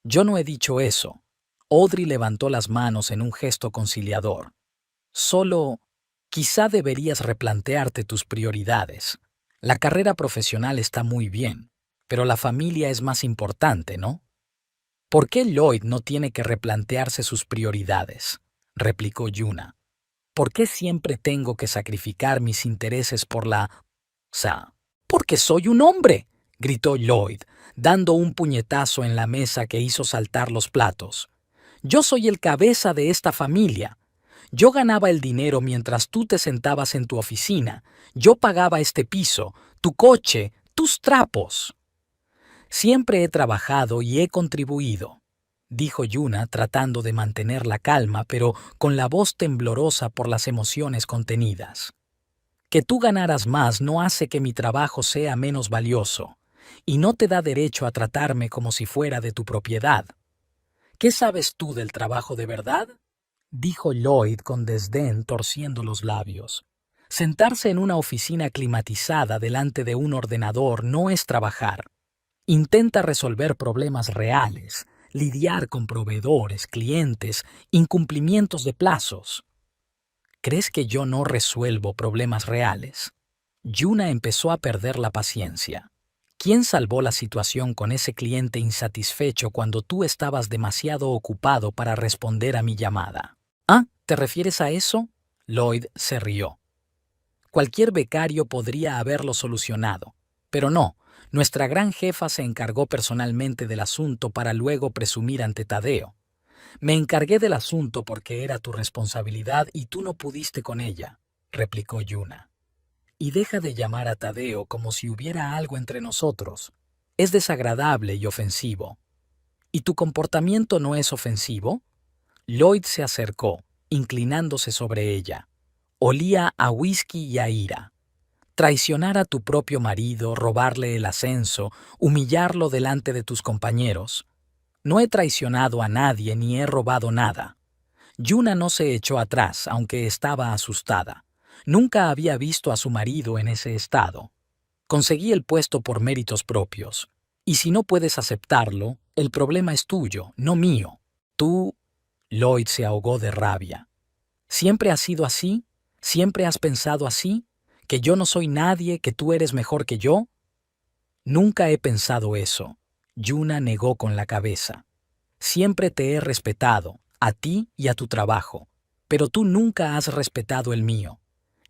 Yo no he dicho eso. Audrey levantó las manos en un gesto conciliador. Solo, quizá deberías replantearte tus prioridades. La carrera profesional está muy bien, pero la familia es más importante, ¿no? ¿Por qué Lloyd no tiene que replantearse sus prioridades? Replicó Yuna. ¿Por qué siempre tengo que sacrificar mis intereses por la... Porque soy un hombre, gritó Lloyd, dando un puñetazo en la mesa que hizo saltar los platos. Yo soy el cabeza de esta familia. Yo ganaba el dinero mientras tú te sentabas en tu oficina. Yo pagaba este piso, tu coche, tus trapos. Siempre he trabajado y he contribuido, dijo Yuna tratando de mantener la calma, pero con la voz temblorosa por las emociones contenidas. Que tú ganaras más no hace que mi trabajo sea menos valioso, y no te da derecho a tratarme como si fuera de tu propiedad. ¿Qué sabes tú del trabajo de verdad? Dijo Lloyd con desdén torciendo los labios. Sentarse en una oficina climatizada delante de un ordenador no es trabajar. Intenta resolver problemas reales, lidiar con proveedores, clientes, incumplimientos de plazos. ¿Crees que yo no resuelvo problemas reales? Yuna empezó a perder la paciencia. ¿Quién salvó la situación con ese cliente insatisfecho cuando tú estabas demasiado ocupado para responder a mi llamada? ¿Ah, te refieres a eso? Lloyd se rió. Cualquier becario podría haberlo solucionado, pero no. Nuestra gran jefa se encargó personalmente del asunto para luego presumir ante Tadeo. Me encargué del asunto porque era tu responsabilidad y tú no pudiste con ella, replicó Yuna. Y deja de llamar a Tadeo como si hubiera algo entre nosotros. Es desagradable y ofensivo. ¿Y tu comportamiento no es ofensivo? Lloyd se acercó, inclinándose sobre ella. Olía a whisky y a ira. Traicionar a tu propio marido, robarle el ascenso, humillarlo delante de tus compañeros. No he traicionado a nadie ni he robado nada. Yuna no se echó atrás, aunque estaba asustada. Nunca había visto a su marido en ese estado. Conseguí el puesto por méritos propios. Y si no puedes aceptarlo, el problema es tuyo, no mío. Tú... Lloyd se ahogó de rabia. ¿Siempre has sido así? ¿Siempre has pensado así? ¿Que yo no soy nadie, que tú eres mejor que yo? Nunca he pensado eso. Yuna negó con la cabeza. Siempre te he respetado, a ti y a tu trabajo, pero tú nunca has respetado el mío.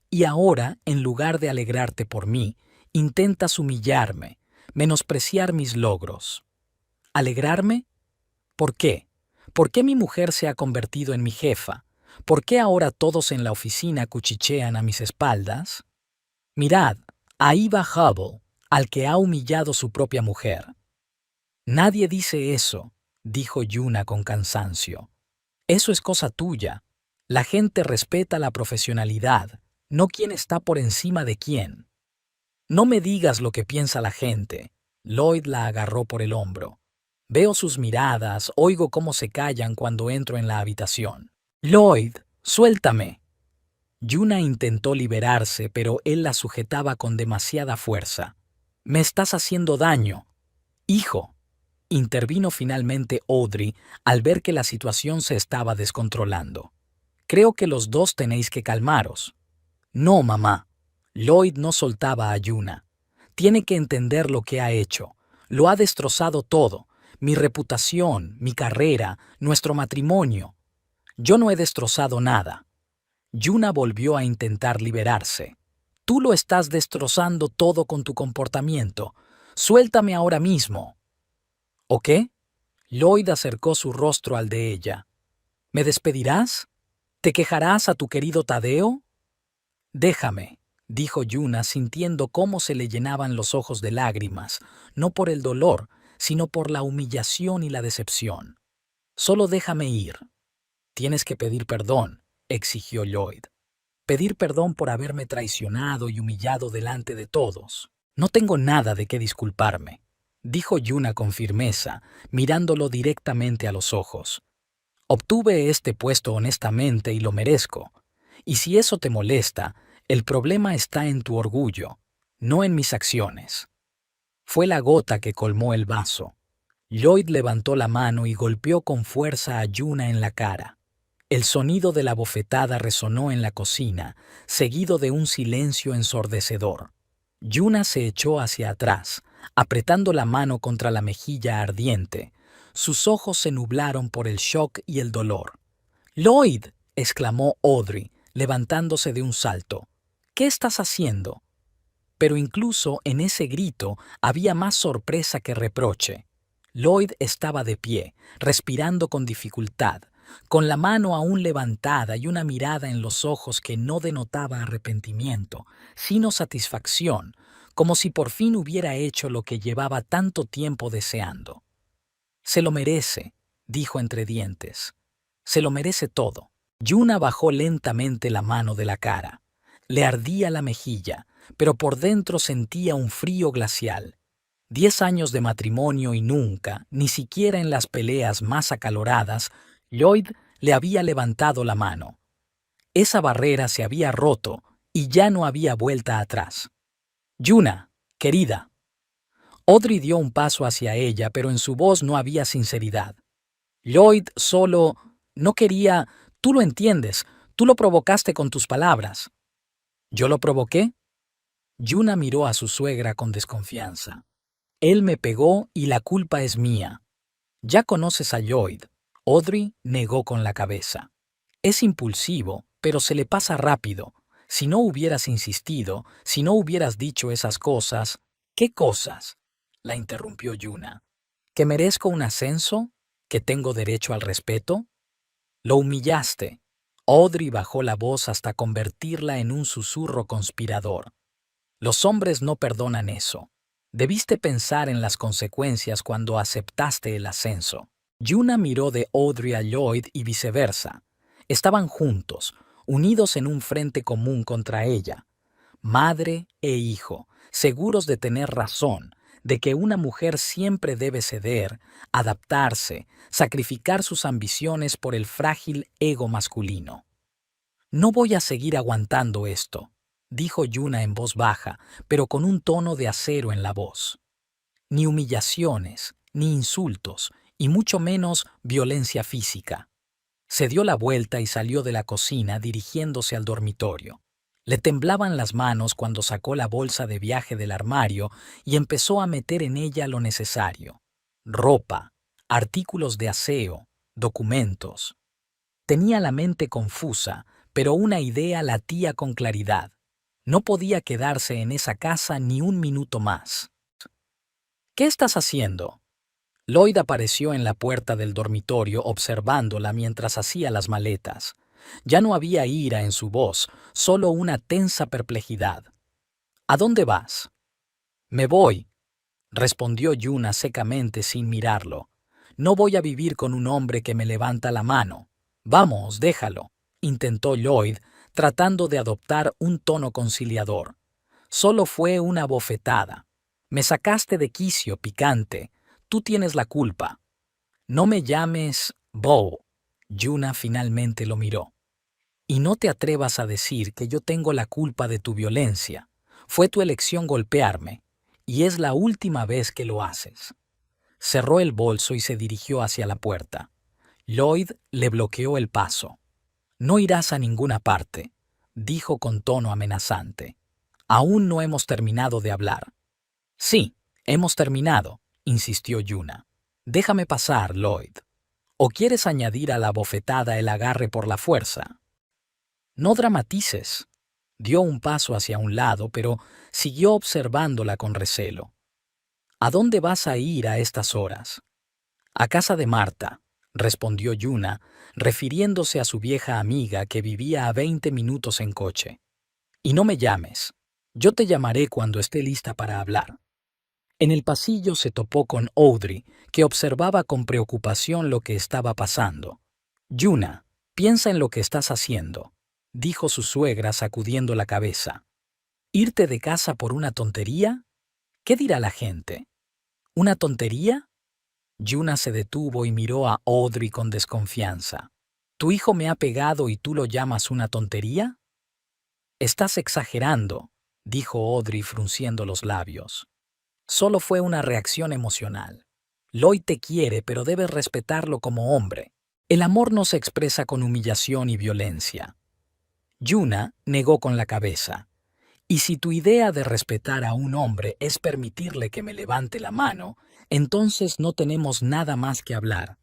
Y ahora, en lugar de alegrarte por mí, intentas humillarme, menospreciar mis logros. ¿Alegrarme? ¿Por qué? ¿Por qué mi mujer se ha convertido en mi jefa? ¿Por qué ahora todos en la oficina cuchichean a mis espaldas? Mirad, ahí va Hubble, al que ha humillado su propia mujer. Nadie dice eso, dijo Yuna con cansancio. Eso es cosa tuya. La gente respeta la profesionalidad, no quién está por encima de quién. No me digas lo que piensa la gente. Lloyd la agarró por el hombro. Veo sus miradas, oigo cómo se callan cuando entro en la habitación. Lloyd, suéltame. Yuna intentó liberarse, pero él la sujetaba con demasiada fuerza. Me estás haciendo daño. Hijo, intervino finalmente Audrey al ver que la situación se estaba descontrolando. Creo que los dos tenéis que calmaros. No, mamá. Lloyd no soltaba a Yuna. Tiene que entender lo que ha hecho. Lo ha destrozado todo. Mi reputación, mi carrera, nuestro matrimonio. Yo no he destrozado nada. Yuna volvió a intentar liberarse. Tú lo estás destrozando todo con tu comportamiento. Suéltame ahora mismo. ¿O qué? Lloyd acercó su rostro al de ella. ¿Me despedirás? ¿Te quejarás a tu querido Tadeo? Déjame, dijo Yuna sintiendo cómo se le llenaban los ojos de lágrimas, no por el dolor, sino por la humillación y la decepción. Solo déjame ir. Tienes que pedir perdón, exigió Lloyd. Pedir perdón por haberme traicionado y humillado delante de todos. No tengo nada de qué disculparme, dijo Yuna con firmeza, mirándolo directamente a los ojos. Obtuve este puesto honestamente y lo merezco. Y si eso te molesta, el problema está en tu orgullo, no en mis acciones. Fue la gota que colmó el vaso. Lloyd levantó la mano y golpeó con fuerza a Yuna en la cara. El sonido de la bofetada resonó en la cocina, seguido de un silencio ensordecedor. Yuna se echó hacia atrás, apretando la mano contra la mejilla ardiente. Sus ojos se nublaron por el shock y el dolor. «¡Lloyd!», exclamó Audrey, levantándose de un salto. «¿Qué estás haciendo?». Pero incluso en ese grito había más sorpresa que reproche. Lloyd estaba de pie, respirando con dificultad, con la mano aún levantada y una mirada en los ojos que no denotaba arrepentimiento, sino satisfacción, como si por fin hubiera hecho lo que llevaba tanto tiempo deseando. «Se lo merece», dijo entre dientes. «Se lo merece todo». Yuna bajó lentamente la mano de la cara. Le ardía la mejilla, pero por dentro sentía un frío glacial. 10 años de matrimonio y nunca, ni siquiera en las peleas más acaloradas, Lloyd le había levantado la mano. Esa barrera se había roto y ya no había vuelta atrás. «Yuna, querida». Audrey dio un paso hacia ella, pero en su voz no había sinceridad. «Lloyd solo... no quería... Tú lo entiendes, tú lo provocaste con tus palabras». «¿Yo lo provoqué?». Yuna miró a su suegra con desconfianza. «Él me pegó y la culpa es mía». «Ya conoces a Lloyd». Audrey negó con la cabeza. «Es impulsivo, pero se le pasa rápido. Si no hubieras insistido, si no hubieras dicho esas cosas». «¿Qué cosas?», la interrumpió Yuna. «¿Que merezco un ascenso? ¿Que tengo derecho al respeto?». «Lo humillaste». Audrey bajó la voz hasta convertirla en un susurro conspirador. «Los hombres no perdonan eso. Debiste pensar en las consecuencias cuando aceptaste el ascenso». Yuna miró de Audrey a Lloyd y viceversa. Estaban juntos, unidos en un frente común contra ella. Madre e hijo, seguros de tener razón, de que una mujer siempre debe ceder, adaptarse, sacrificar sus ambiciones por el frágil ego masculino. «No voy a seguir aguantando esto», dijo Yuna en voz baja, pero con un tono de acero en la voz. «Ni humillaciones, ni insultos, y mucho menos violencia física». Se dio la vuelta y salió de la cocina dirigiéndose al dormitorio. Le temblaban las manos cuando sacó la bolsa de viaje del armario y empezó a meter en ella lo necesario: ropa, artículos de aseo, documentos. Tenía la mente confusa, pero una idea latía con claridad. No podía quedarse en esa casa ni un minuto más. ¿Qué estás haciendo? Lloyd apareció en la puerta del dormitorio observándola mientras hacía las maletas. Ya no había ira en su voz, solo una tensa perplejidad. ¿A dónde vas? Me voy, respondió Yuna secamente sin mirarlo. No voy a vivir con un hombre que me levanta la mano. Vamos, déjalo, intentó Lloyd, tratando de adoptar un tono conciliador. Solo fue una bofetada. Me sacaste de quicio, picante. Tú tienes la culpa. No me llames Bo. Yuna finalmente lo miró. Y no te atrevas a decir que yo tengo la culpa de tu violencia. Fue tu elección golpearme, y es la última vez que lo haces. Cerró el bolso y se dirigió hacia la puerta. Lloyd le bloqueó el paso. No irás a ninguna parte, dijo con tono amenazante. Aún no hemos terminado de hablar. Sí, hemos terminado, insistió Yuna. Déjame pasar, Lloyd. ¿O quieres añadir a la bofetada el agarre por la fuerza? No dramatices. Dio un paso hacia un lado, pero siguió observándola con recelo. ¿A dónde vas a ir a estas horas? A casa de Marta, respondió Yuna, refiriéndose a su vieja amiga que vivía a 20 minutos en coche. Y no me llames. Yo te llamaré cuando esté lista para hablar. En el pasillo se topó con Audrey, que observaba con preocupación lo que estaba pasando. Yuna, piensa en lo que estás haciendo, dijo su suegra sacudiendo la cabeza. ¿Irte de casa por una tontería? ¿Qué dirá la gente? ¿Una tontería? Yuna se detuvo y miró a Audrey con desconfianza. ¿Tu hijo me ha pegado y tú lo llamas una tontería? Estás exagerando, dijo Audrey frunciendo los labios. Solo fue una reacción emocional. Lloyd te quiere, pero debes respetarlo como hombre. El amor no se expresa con humillación y violencia. Yuna negó con la cabeza. Y si tu idea de respetar a un hombre es permitirle que me levante la mano, entonces no tenemos nada más que hablar.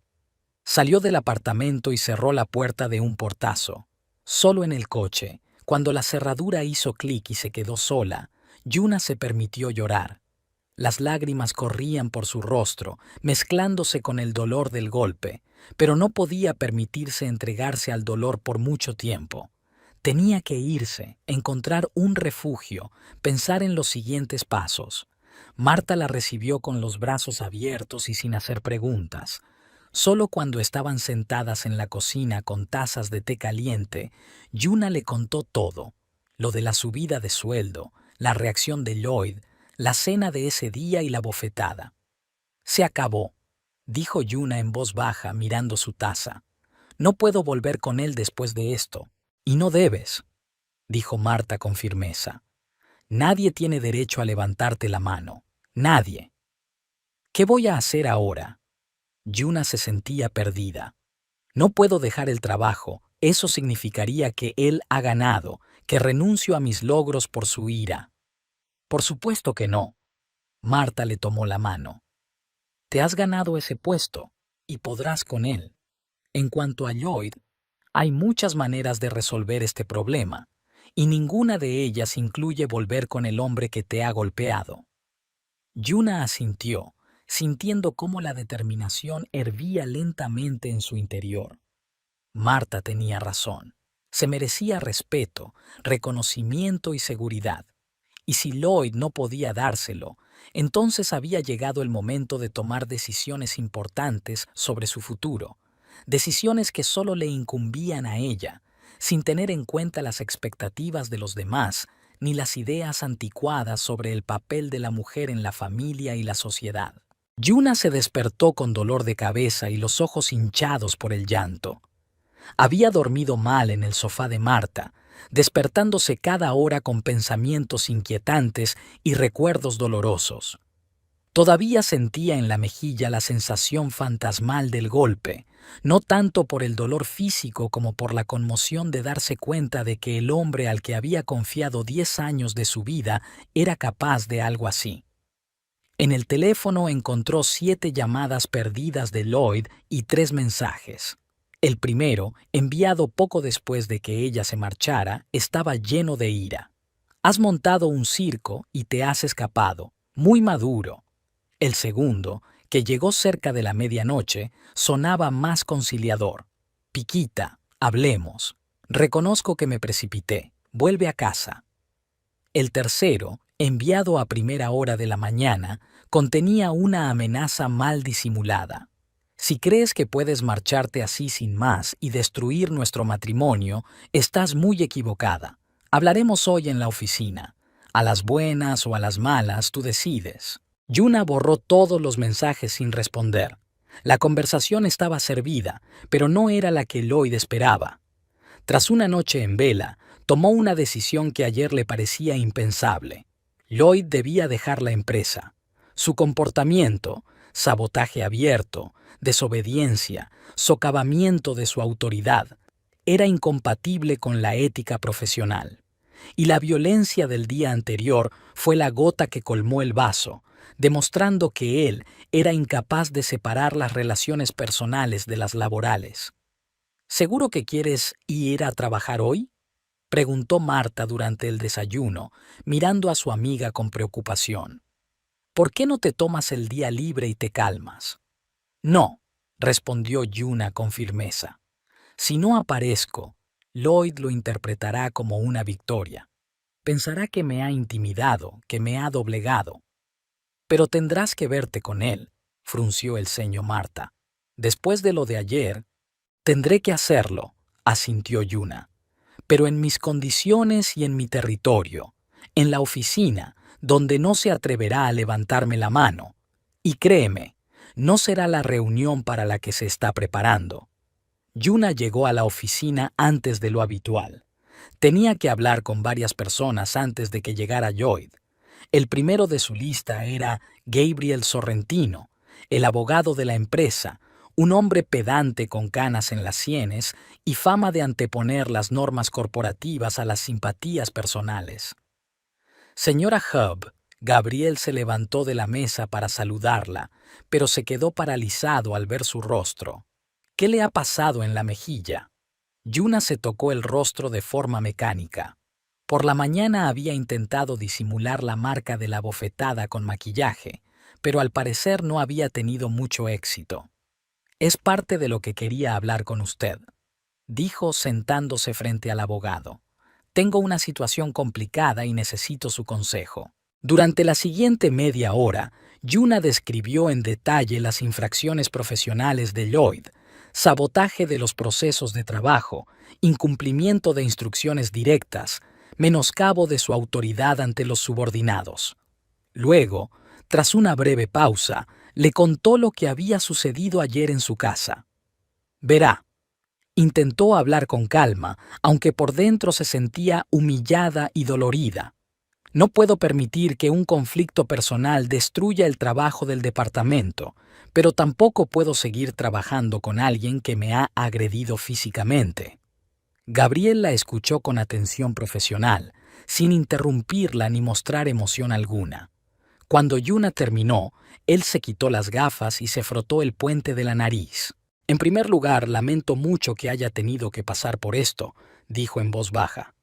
Salió del apartamento y cerró la puerta de un portazo. Solo en el coche, cuando la cerradura hizo clic y se quedó sola, Yuna se permitió llorar. Las lágrimas corrían por su rostro, mezclándose con el dolor del golpe, pero no podía permitirse entregarse al dolor por mucho tiempo. Tenía que irse, encontrar un refugio, pensar en los siguientes pasos. Marta la recibió con los brazos abiertos y sin hacer preguntas. Solo cuando estaban sentadas en la cocina con tazas de té caliente, Yuna le contó todo, lo de la subida de sueldo, la reacción de Lloyd, la cena de ese día y la bofetada. Se acabó, dijo Yuna en voz baja mirando su taza. No puedo volver con él después de esto. Y no debes, dijo Marta con firmeza. Nadie tiene derecho a levantarte la mano. Nadie. ¿Qué voy a hacer ahora? Yuna se sentía perdida. No puedo dejar el trabajo. Eso significaría que él ha ganado, que renuncio a mis logros por su ira. Por supuesto que no. Marta le tomó la mano. Te has ganado ese puesto, y podrás con él. En cuanto a Lloyd, hay muchas maneras de resolver este problema, y ninguna de ellas incluye volver con el hombre que te ha golpeado. Yuna asintió, sintiendo cómo la determinación hervía lentamente en su interior. Marta tenía razón. Se merecía respeto, reconocimiento y seguridad. Y si Lloyd no podía dárselo, entonces había llegado el momento de tomar decisiones importantes sobre su futuro, decisiones que solo le incumbían a ella, sin tener en cuenta las expectativas de los demás ni las ideas anticuadas sobre el papel de la mujer en la familia y la sociedad. Yuna se despertó con dolor de cabeza y los ojos hinchados por el llanto. Había dormido mal en el sofá de Marta, despertándose cada hora con pensamientos inquietantes y recuerdos dolorosos. Todavía sentía en la mejilla la sensación fantasmal del golpe, no tanto por el dolor físico como por la conmoción de darse cuenta de que el hombre al que había confiado 10 años de su vida era capaz de algo así. En el teléfono encontró 7 llamadas perdidas de Lloyd y 3 mensajes. El primero, enviado poco después de que ella se marchara, estaba lleno de ira. Has montado un circo y te has escapado. Muy maduro. El segundo, que llegó cerca de la medianoche, sonaba más conciliador. Piquita, hablemos. Reconozco que me precipité. Vuelve a casa. El tercero, enviado a primera hora de la mañana, contenía una amenaza mal disimulada. Si crees que puedes marcharte así sin más y destruir nuestro matrimonio, estás muy equivocada. Hablaremos hoy en la oficina. A las buenas o a las malas, tú decides. Yuna borró todos los mensajes sin responder. La conversación estaba servida, pero no era la que Lloyd esperaba. Tras una noche en vela, tomó una decisión que ayer le parecía impensable. Lloyd debía dejar la empresa. Su comportamiento, sabotaje abierto, desobediencia, socavamiento de su autoridad, era incompatible con la ética profesional. Y la violencia del día anterior fue la gota que colmó el vaso, demostrando que él era incapaz de separar las relaciones personales de las laborales. ¿Seguro que quieres ir a trabajar hoy?, preguntó Marta durante el desayuno, mirando a su amiga con preocupación. ¿Por qué no te tomas el día libre y te calmas? No, respondió Yuna con firmeza. Si no aparezco, Lloyd lo interpretará como una victoria. Pensará que me ha intimidado, que me ha doblegado. Pero tendrás que verte con él, frunció el ceño Marta. Después de lo de ayer, tendré que hacerlo, asintió Yuna. Pero en mis condiciones y en mi territorio, en la oficina, donde no se atreverá a levantarme la mano. Y créeme, no será la reunión para la que se está preparando. Yuna llegó a la oficina antes de lo habitual. Tenía que hablar con varias personas antes de que llegara Lloyd. El primero de su lista era Gabriel Sorrentino, el abogado de la empresa, un hombre pedante con canas en las sienes y fama de anteponer las normas corporativas a las simpatías personales. Señora Hub, Gabriel se levantó de la mesa para saludarla, pero se quedó paralizado al ver su rostro. ¿Qué le ha pasado en la mejilla? Yuna se tocó el rostro de forma mecánica. Por la mañana había intentado disimular la marca de la bofetada con maquillaje, pero al parecer no había tenido mucho éxito. Es parte de lo que quería hablar con usted, dijo sentándose frente al abogado. Tengo una situación complicada y necesito su consejo. Durante la siguiente media hora, Yuna describió en detalle las infracciones profesionales de Lloyd, sabotaje de los procesos de trabajo, incumplimiento de instrucciones directas, menoscabo de su autoridad ante los subordinados. Luego, tras una breve pausa, le contó lo que había sucedido ayer en su casa. Verá, intentó hablar con calma, aunque por dentro se sentía humillada y dolorida. No puedo permitir que un conflicto personal destruya el trabajo del departamento, pero tampoco puedo seguir trabajando con alguien que me ha agredido físicamente. Gabriel la escuchó con atención profesional, sin interrumpirla ni mostrar emoción alguna. Cuando Yuna terminó, él se quitó las gafas y se frotó el puente de la nariz. En primer lugar, lamento mucho que haya tenido que pasar por esto, dijo en voz baja.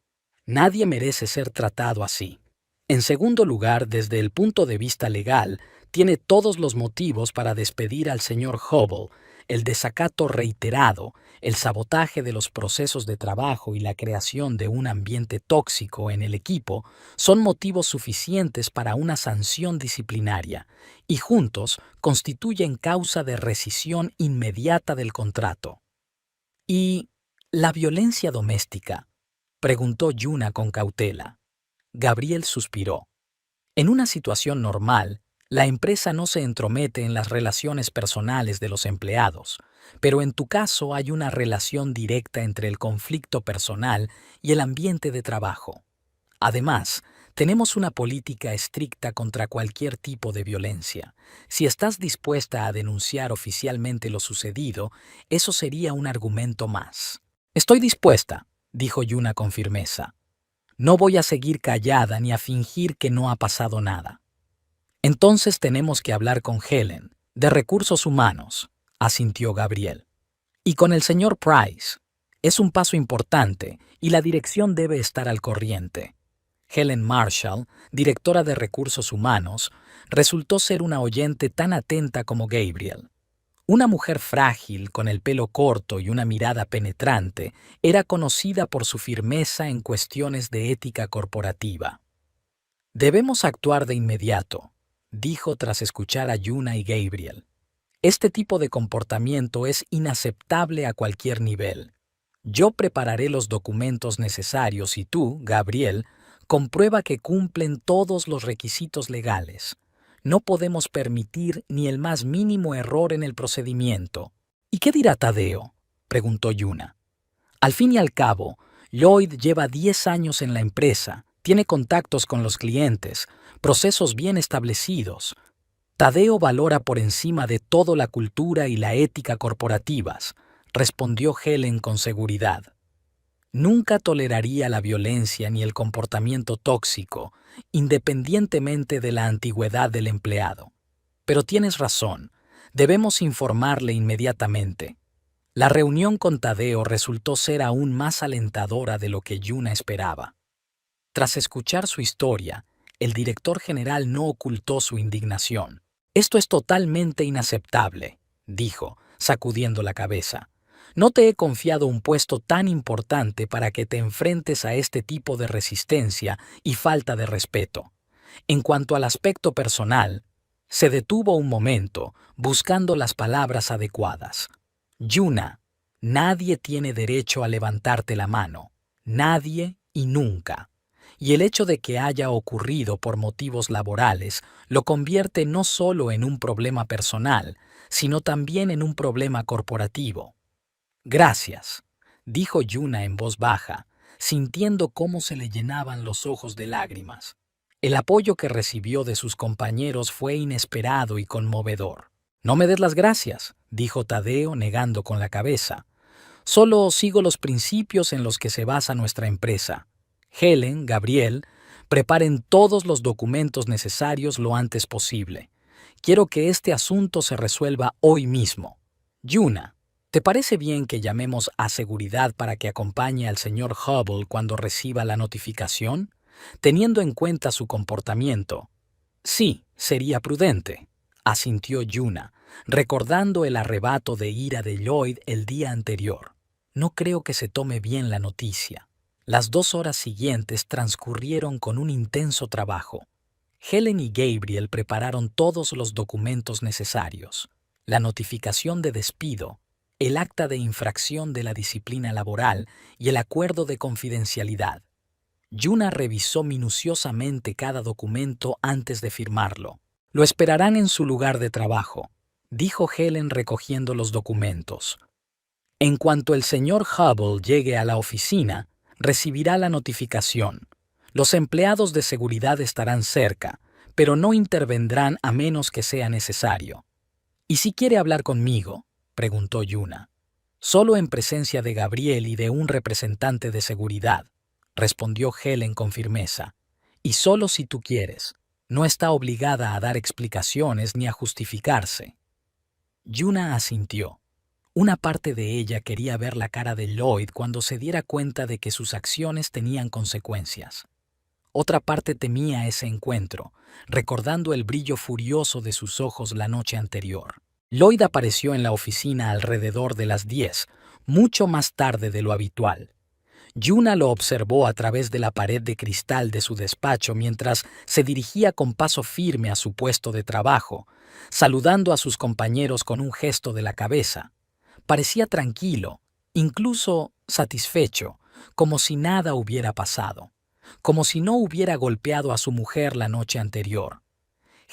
Nadie merece ser tratado así. En segundo lugar, desde el punto de vista legal, tiene todos los motivos para despedir al señor Hubble. El desacato reiterado, el sabotaje de los procesos de trabajo y la creación de un ambiente tóxico en el equipo son motivos suficientes para una sanción disciplinaria y juntos constituyen causa de rescisión inmediata del contrato. ¿Y la violencia doméstica?, preguntó Yuna con cautela. Gabriel suspiró. En una situación normal, la empresa no se entromete en las relaciones personales de los empleados, pero en tu caso hay una relación directa entre el conflicto personal y el ambiente de trabajo. Además, tenemos una política estricta contra cualquier tipo de violencia. Si estás dispuesta a denunciar oficialmente lo sucedido, eso sería un argumento más. Estoy dispuesta, dijo Yuna con firmeza. No voy a seguir callada ni a fingir que no ha pasado nada. Entonces tenemos que hablar con Helen, de Recursos Humanos, asintió Gabriel. Y con el señor Price. Es un paso importante y la dirección debe estar al corriente. Helen Marshall, directora de Recursos Humanos, resultó ser una oyente tan atenta como Gabriel. Una mujer frágil, con el pelo corto y una mirada penetrante, era conocida por su firmeza en cuestiones de ética corporativa. Debemos actuar de inmediato, dijo tras escuchar a Yuna y Gabriel. Este tipo de comportamiento es inaceptable a cualquier nivel. Yo prepararé los documentos necesarios y tú, Gabriel, comprueba que cumplen todos los requisitos legales. No podemos permitir ni el más mínimo error en el procedimiento. ¿Y qué dirá Tadeo?, preguntó Yuna. Al fin y al cabo, Lloyd lleva 10 años en la empresa, tiene contactos con los clientes, procesos bien establecidos. Tadeo valora por encima de todo la cultura y la ética corporativas, respondió Helen con seguridad. Nunca toleraría la violencia ni el comportamiento tóxico, independientemente de la antigüedad del empleado. Pero tienes razón, debemos informarle inmediatamente. La reunión con Tadeo resultó ser aún más alentadora de lo que Yuna esperaba. Tras escuchar su historia, el director general no ocultó su indignación. «Esto es totalmente inaceptable», dijo, sacudiendo la cabeza. «No te he confiado un puesto tan importante para que te enfrentes a este tipo de resistencia y falta de respeto. En cuanto al aspecto personal», se detuvo un momento, buscando las palabras adecuadas. «Yuna, nadie tiene derecho a levantarte la mano. Nadie y nunca. Y el hecho de que haya ocurrido por motivos laborales lo convierte no solo en un problema personal, sino también en un problema corporativo». «Gracias», dijo Yuna en voz baja, sintiendo cómo se le llenaban los ojos de lágrimas. El apoyo que recibió de sus compañeros fue inesperado y conmovedor. «No me des las gracias», dijo Tadeo negando con la cabeza. «Solo sigo los principios en los que se basa nuestra empresa. Helen, Gabriel, preparen todos los documentos necesarios lo antes posible. Quiero que este asunto se resuelva hoy mismo. Yuna, ¿te parece bien que llamemos a seguridad para que acompañe al señor Hubble cuando reciba la notificación, teniendo en cuenta su comportamiento?» «Sí, sería prudente», asintió Yuna, recordando el arrebato de ira de Lloyd el día anterior. «No creo que se tome bien la noticia». Las 2 horas siguientes transcurrieron con un intenso trabajo. Helen y Gabriel prepararon todos los documentos necesarios: la notificación de despido, el acta de infracción de la disciplina laboral y el acuerdo de confidencialidad. Yuna revisó minuciosamente cada documento antes de firmarlo. «Lo esperarán en su lugar de trabajo», dijo Helen recogiendo los documentos. «En cuanto el señor Hubble llegue a la oficina, recibirá la notificación. Los empleados de seguridad estarán cerca, pero no intervendrán a menos que sea necesario». «¿Y si quiere hablar conmigo?», preguntó Yuna. «Solo en presencia de Gabriel y de un representante de seguridad», respondió Helen con firmeza. «Y solo si tú quieres. No está obligada a dar explicaciones ni a justificarse». Yuna asintió. Una parte de ella quería ver la cara de Lloyd cuando se diera cuenta de que sus acciones tenían consecuencias. Otra parte temía ese encuentro, recordando el brillo furioso de sus ojos la noche anterior. Lloyd apareció en la oficina alrededor de las 10, mucho más tarde de lo habitual. Yuna lo observó a través de la pared de cristal de su despacho mientras se dirigía con paso firme a su puesto de trabajo, saludando a sus compañeros con un gesto de la cabeza. Parecía tranquilo, incluso satisfecho, como si nada hubiera pasado, como si no hubiera golpeado a su mujer la noche anterior.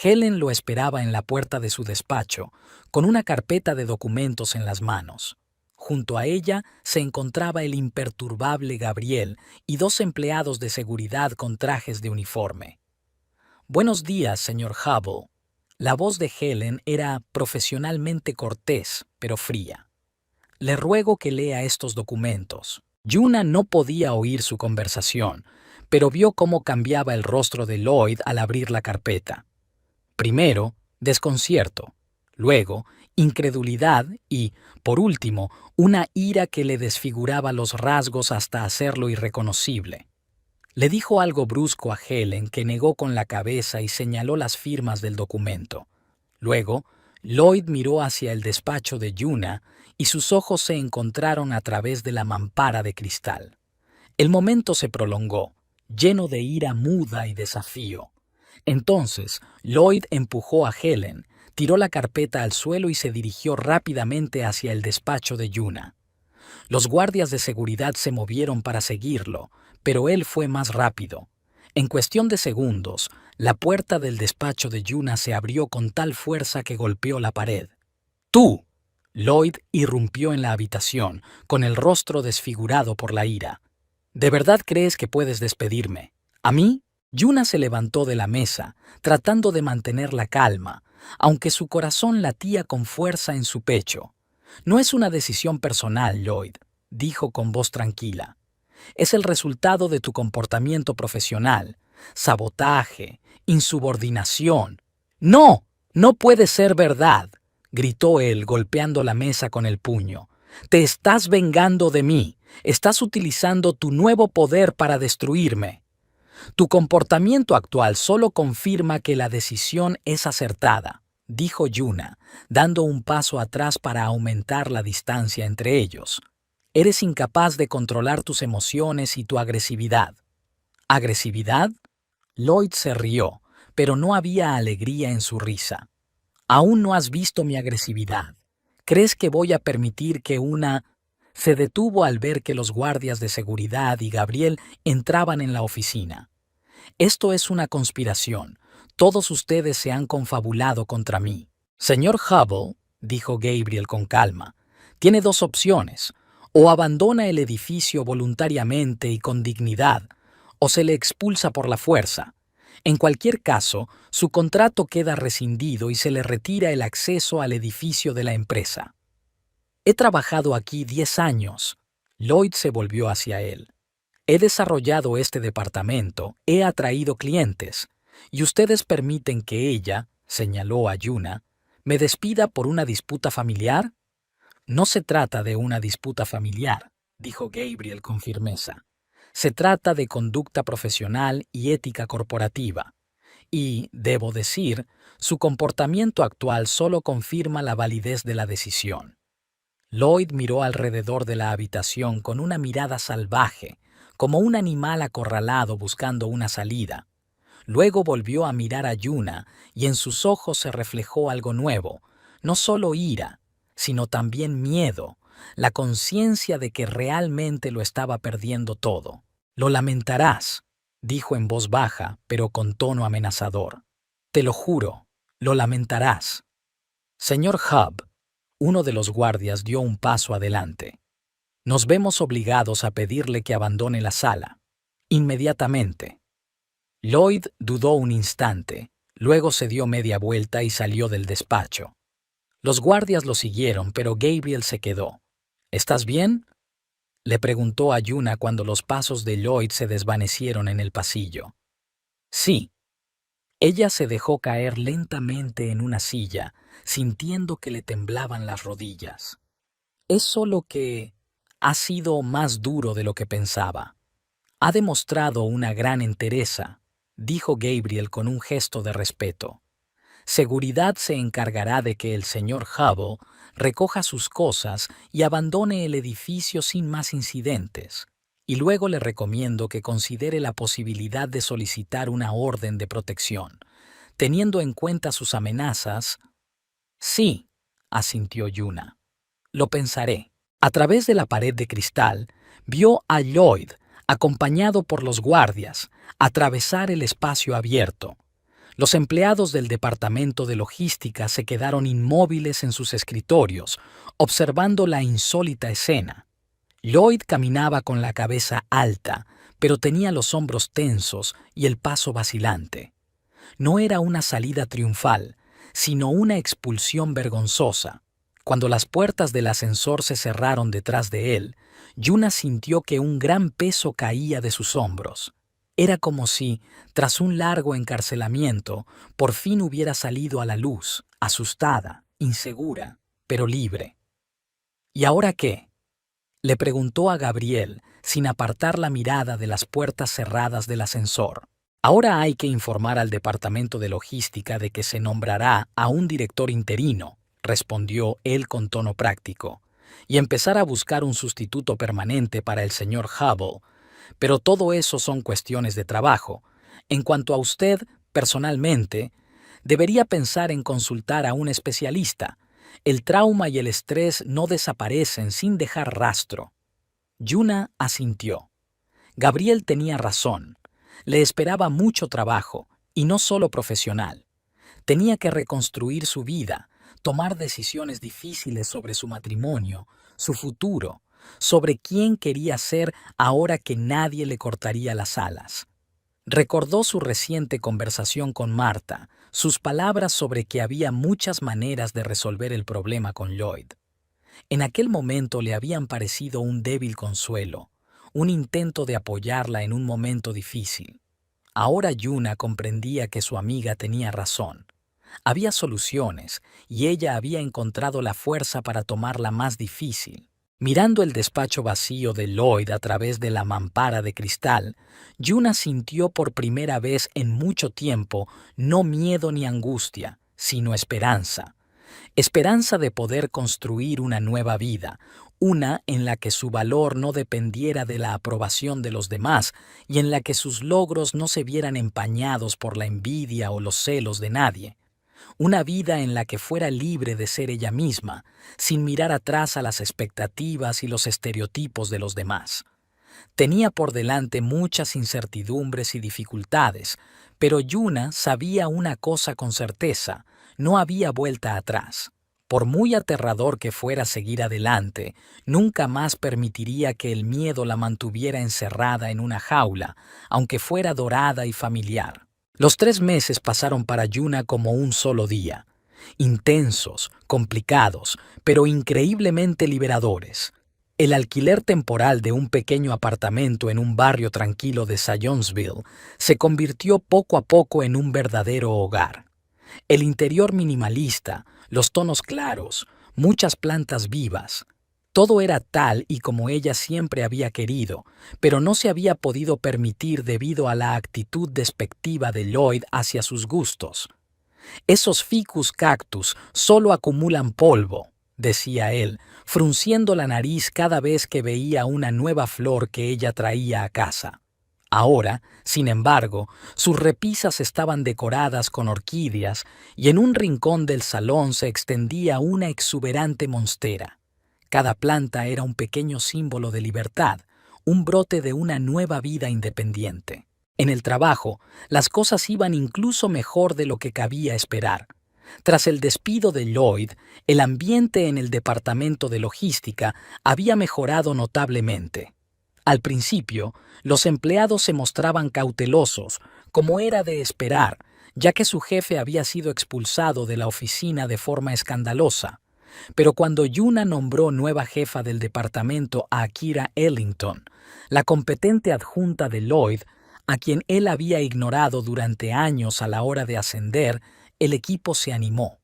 Helen lo esperaba en la puerta de su despacho, con una carpeta de documentos en las manos. Junto a ella se encontraba el imperturbable Gabriel y 2 empleados de seguridad con trajes de uniforme. «Buenos días, señor Hubble». La voz de Helen era profesionalmente cortés, pero fría. «Le ruego que lea estos documentos». Yuna no podía oír su conversación, pero vio cómo cambiaba el rostro de Lloyd al abrir la carpeta. Primero, desconcierto, luego, incredulidad y, por último, una ira que le desfiguraba los rasgos hasta hacerlo irreconocible. Le dijo algo brusco a Helen, que negó con la cabeza y señaló las firmas del documento. Luego, Lloyd miró hacia el despacho de Yuna y sus ojos se encontraron a través de la mampara de cristal. El momento se prolongó, lleno de ira muda y desafío. Entonces, Lloyd empujó a Helen, tiró la carpeta al suelo y se dirigió rápidamente hacia el despacho de Yuna. Los guardias de seguridad se movieron para seguirlo, pero él fue más rápido. En cuestión de segundos, la puerta del despacho de Yuna se abrió con tal fuerza que golpeó la pared. ¡Tú! Lloyd irrumpió en la habitación, con el rostro desfigurado por la ira. ¿De verdad crees que puedes despedirme? ¿A mí? Yuna se levantó de la mesa, tratando de mantener la calma, aunque su corazón latía con fuerza en su pecho. No es una decisión personal, Lloyd, dijo con voz tranquila. Es el resultado de tu comportamiento profesional, sabotaje, insubordinación. ¡No! ¡No puede ser verdad!, gritó él, golpeando la mesa con el puño. Te estás vengando de mí. Estás utilizando tu nuevo poder para destruirme. Tu comportamiento actual solo confirma que la decisión es acertada, dijo Yuna, dando un paso atrás para aumentar la distancia entre ellos. Eres incapaz de controlar tus emociones y tu agresividad. ¿Agresividad? Lloyd se rió, pero no había alegría en su risa. Aún no has visto mi agresividad. ¿Crees que voy a permitir que una... Se detuvo al ver que los guardias de seguridad y Gabriel entraban en la oficina. Esto es una conspiración. Todos ustedes se han confabulado contra mí. Señor Hubble, dijo Gabriel con calma, tiene dos opciones. O abandona el edificio voluntariamente y con dignidad, o se le expulsa por la fuerza. En cualquier caso, su contrato queda rescindido y se le retira el acceso al edificio de la empresa. He trabajado aquí 10 años. Lloyd se volvió hacia él. He desarrollado este departamento, he atraído clientes, y ustedes permiten que ella, señaló a Yuna, me despida por una disputa familiar. No se trata de una disputa familiar, dijo Gabriel con firmeza. Se trata de conducta profesional y ética corporativa. Y, debo decir, su comportamiento actual solo confirma la validez de la decisión. Lloyd miró alrededor de la habitación con una mirada salvaje, como un animal acorralado buscando una salida. Luego volvió a mirar a Yuna y en sus ojos se reflejó algo nuevo, no solo ira, sino también miedo, la conciencia de que realmente lo estaba perdiendo todo. Lo lamentarás, dijo en voz baja, pero con tono amenazador. Te lo juro, lo lamentarás. Señor Hub, uno de los guardias dio un paso adelante. Nos vemos obligados a pedirle que abandone la sala. Inmediatamente. Lloyd dudó un instante, luego se dio media vuelta y salió del despacho. Los guardias lo siguieron, pero Gabriel se quedó. ¿Estás bien?, le preguntó a Yuna cuando los pasos de Lloyd se desvanecieron en el pasillo. Sí. Ella se dejó caer lentamente en una silla, sintiendo que le temblaban las rodillas. Es solo que ha sido más duro de lo que pensaba. Ha demostrado una gran entereza, dijo Gabriel con un gesto de respeto. Seguridad se encargará de que el señor Hubble recoja sus cosas y abandone el edificio sin más incidentes. Y luego le recomiendo que considere la posibilidad de solicitar una orden de protección. Teniendo en cuenta sus amenazas... Sí, asintió Yuna. Lo pensaré. A través de la pared de cristal, vio a Lloyd, acompañado por los guardias, atravesar el espacio abierto. Los empleados del departamento de logística se quedaron inmóviles en sus escritorios, observando la insólita escena. Lloyd caminaba con la cabeza alta, pero tenía los hombros tensos y el paso vacilante. No era una salida triunfal, sino una expulsión vergonzosa. Cuando las puertas del ascensor se cerraron detrás de él, Yuna sintió que un gran peso caía de sus hombros. Era como si, tras un largo encarcelamiento, por fin hubiera salido a la luz, asustada, insegura, pero libre. ¿Y ahora qué? Le preguntó a Gabriel, sin apartar la mirada de las puertas cerradas del ascensor. Ahora hay que informar al departamento de logística de que se nombrará a un director interino, respondió él con tono práctico, y empezar a buscar un sustituto permanente para el señor Hubble. Pero todo eso son cuestiones de trabajo. En cuanto a usted, personalmente, debería pensar en consultar a un especialista. El trauma y el estrés no desaparecen sin dejar rastro. Yuna asintió. Gabriel tenía razón. Le esperaba mucho trabajo, y no solo profesional. Tenía que reconstruir su vida, tomar decisiones difíciles sobre su matrimonio, su futuro, sobre quién quería ser ahora que nadie le cortaría las alas. Recordó su reciente conversación con Marta, sus palabras sobre que había muchas maneras de resolver el problema con Lloyd. En aquel momento le habían parecido un débil consuelo, un intento de apoyarla en un momento difícil. Ahora Yuna comprendía que su amiga tenía razón. Había soluciones, y ella había encontrado la fuerza para tomar la más difícil. Mirando el despacho vacío de Lloyd a través de la mampara de cristal, Yuna sintió por primera vez en mucho tiempo no miedo ni angustia, sino esperanza. Esperanza de poder construir una nueva vida, una en la que su valor no dependiera de la aprobación de los demás y en la que sus logros no se vieran empañados por la envidia o los celos de nadie. Una vida en la que fuera libre de ser ella misma, sin mirar atrás a las expectativas y los estereotipos de los demás. Tenía por delante muchas incertidumbres y dificultades, pero Yuna sabía una cosa con certeza: no había vuelta atrás. Por muy aterrador que fuera seguir adelante, nunca más permitiría que el miedo la mantuviera encerrada en una jaula, aunque fuera dorada y familiar. Los 3 meses pasaron para Yuna como un solo día, intensos, complicados, pero increíblemente liberadores. El alquiler temporal de un pequeño apartamento en un barrio tranquilo de Sayonsville se convirtió poco a poco en un verdadero hogar. El interior minimalista, los tonos claros, muchas plantas vivas. Todo era tal y como ella siempre había querido, pero no se había podido permitir debido a la actitud despectiva de Lloyd hacia sus gustos. Esos ficus cactus solo acumulan polvo, decía él, frunciendo la nariz cada vez que veía una nueva flor que ella traía a casa. Ahora, sin embargo, sus repisas estaban decoradas con orquídeas y en un rincón del salón se extendía una exuberante monstera. Cada planta era un pequeño símbolo de libertad, un brote de una nueva vida independiente. En el trabajo, las cosas iban incluso mejor de lo que cabía esperar. Tras el despido de Lloyd, el ambiente en el departamento de logística había mejorado notablemente. Al principio, los empleados se mostraban cautelosos, como era de esperar, ya que su jefe había sido expulsado de la oficina de forma escandalosa. Pero cuando Yuna nombró nueva jefa del departamento a Kira Ellington, la competente adjunta de Lloyd, a quien él había ignorado durante años a la hora de ascender, el equipo se animó.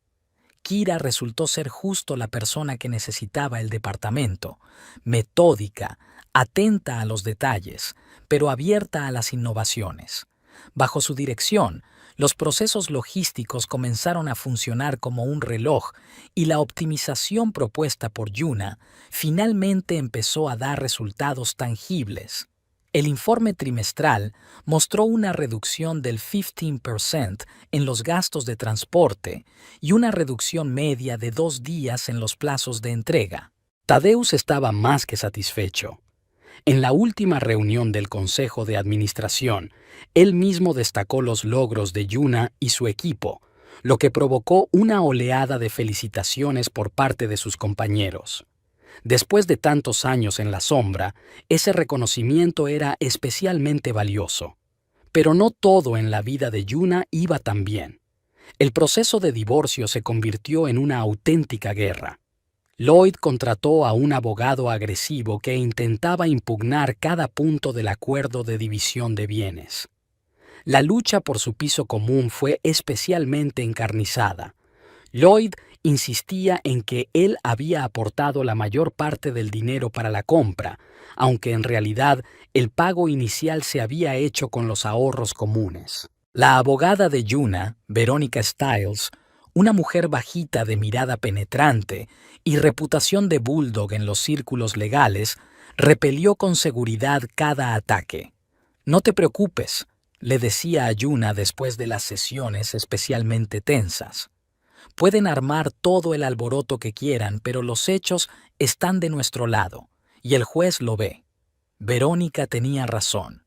Kira resultó ser justo la persona que necesitaba el departamento, metódica, atenta a los detalles, pero abierta a las innovaciones. Bajo su dirección, los procesos logísticos comenzaron a funcionar como un reloj y la optimización propuesta por Yuna finalmente empezó a dar resultados tangibles. El informe trimestral mostró una reducción del 15% en los gastos de transporte y una reducción media de 2 días en los plazos de entrega. Tadeusz estaba más que satisfecho. En la última reunión del Consejo de Administración, él mismo destacó los logros de Yuna y su equipo, lo que provocó una oleada de felicitaciones por parte de sus compañeros. Después de tantos años en la sombra, ese reconocimiento era especialmente valioso. Pero no todo en la vida de Yuna iba tan bien. El proceso de divorcio se convirtió en una auténtica guerra. Lloyd contrató a un abogado agresivo que intentaba impugnar cada punto del acuerdo de división de bienes. La lucha por su piso común fue especialmente encarnizada. Lloyd insistía en que él había aportado la mayor parte del dinero para la compra, aunque en realidad el pago inicial se había hecho con los ahorros comunes. La abogada de Yuna, Veronica Stiles, una mujer bajita de mirada penetrante y reputación de bulldog en los círculos legales, repelió con seguridad cada ataque. «No te preocupes», le decía a Yuna después de las sesiones especialmente tensas. «Pueden armar todo el alboroto que quieran, pero los hechos están de nuestro lado, y el juez lo ve». Verónica tenía razón.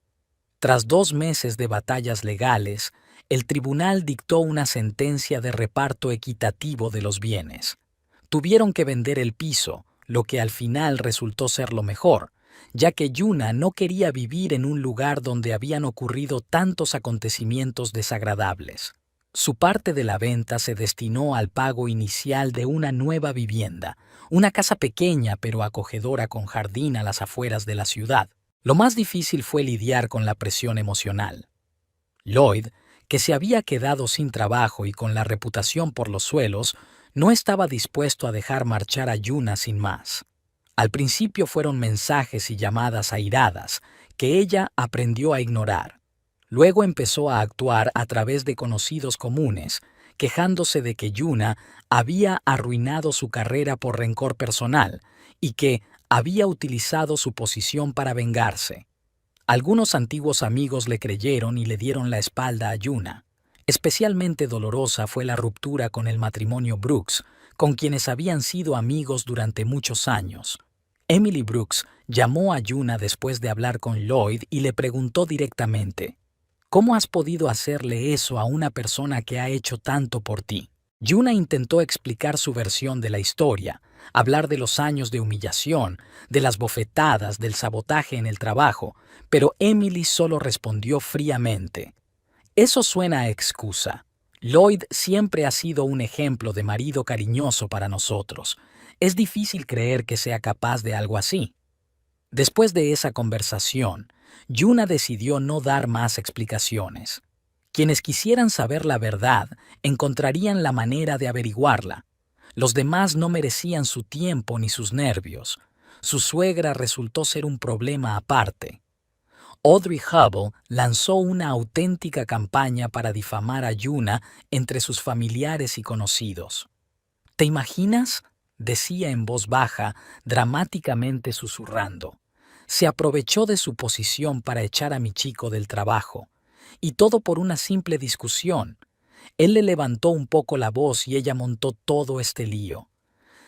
Tras 2 meses de batallas legales, el tribunal dictó una sentencia de reparto equitativo de los bienes. Tuvieron que vender el piso, lo que al final resultó ser lo mejor, ya que Yuna no quería vivir en un lugar donde habían ocurrido tantos acontecimientos desagradables. Su parte de la venta se destinó al pago inicial de una nueva vivienda, una casa pequeña pero acogedora con jardín a las afueras de la ciudad. Lo más difícil fue lidiar con la presión emocional. Lloyd, que se había quedado sin trabajo y con la reputación por los suelos, no estaba dispuesto a dejar marchar a Yuna sin más. Al principio fueron mensajes y llamadas airadas, que ella aprendió a ignorar. Luego empezó a actuar a través de conocidos comunes, quejándose de que Yuna había arruinado su carrera por rencor personal y que había utilizado su posición para vengarse. Algunos antiguos amigos le creyeron y le dieron la espalda a Yuna. Especialmente dolorosa fue la ruptura con el matrimonio Brooks, con quienes habían sido amigos durante muchos años. Emily Brooks llamó a Yuna después de hablar con Lloyd y le preguntó directamente: «¿Cómo has podido hacerle eso a una persona que ha hecho tanto por ti?». Yuna intentó explicar su versión de la historia, hablar de los años de humillación, de las bofetadas, del sabotaje en el trabajo, pero Emily solo respondió fríamente: «Eso suena a excusa. Lloyd siempre ha sido un ejemplo de marido cariñoso para nosotros. Es difícil creer que sea capaz de algo así». Después de esa conversación, Yuna decidió no dar más explicaciones. Quienes quisieran saber la verdad encontrarían la manera de averiguarla. Los demás no merecían su tiempo ni sus nervios. Su suegra resultó ser un problema aparte. Audrey Hubble lanzó una auténtica campaña para difamar a Yuna entre sus familiares y conocidos. «¿Te imaginas?», decía en voz baja, dramáticamente susurrando. «Se aprovechó de su posición para echar a mi chico del trabajo. Y todo por una simple discusión. Él le levantó un poco la voz y ella montó todo este lío.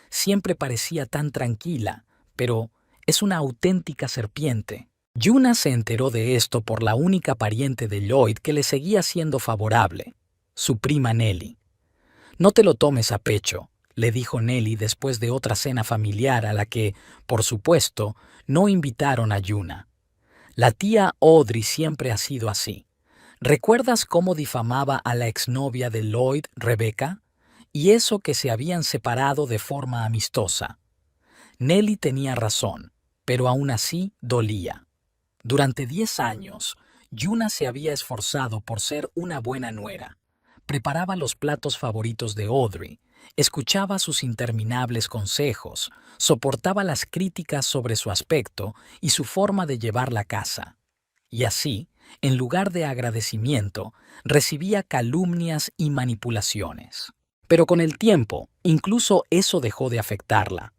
Siempre parecía tan tranquila, pero es una auténtica serpiente». Yuna se enteró de esto por la única pariente de Lloyd que le seguía siendo favorable, su prima Nellie. «No te lo tomes a pecho», le dijo Nellie después de otra cena familiar a la que, por supuesto, no invitaron a Yuna. «La tía Audrey siempre ha sido así. ¿Recuerdas cómo difamaba a la exnovia de Lloyd, Rebecca? Y eso que se habían separado de forma amistosa». Nellie tenía razón, pero aún así dolía. Durante 10 años, Yuna se había esforzado por ser una buena nuera. Preparaba los platos favoritos de Audrey, escuchaba sus interminables consejos, soportaba las críticas sobre su aspecto y su forma de llevar la casa. Y así, en lugar de agradecimiento, recibía calumnias y manipulaciones. Pero con el tiempo, incluso eso dejó de afectarla.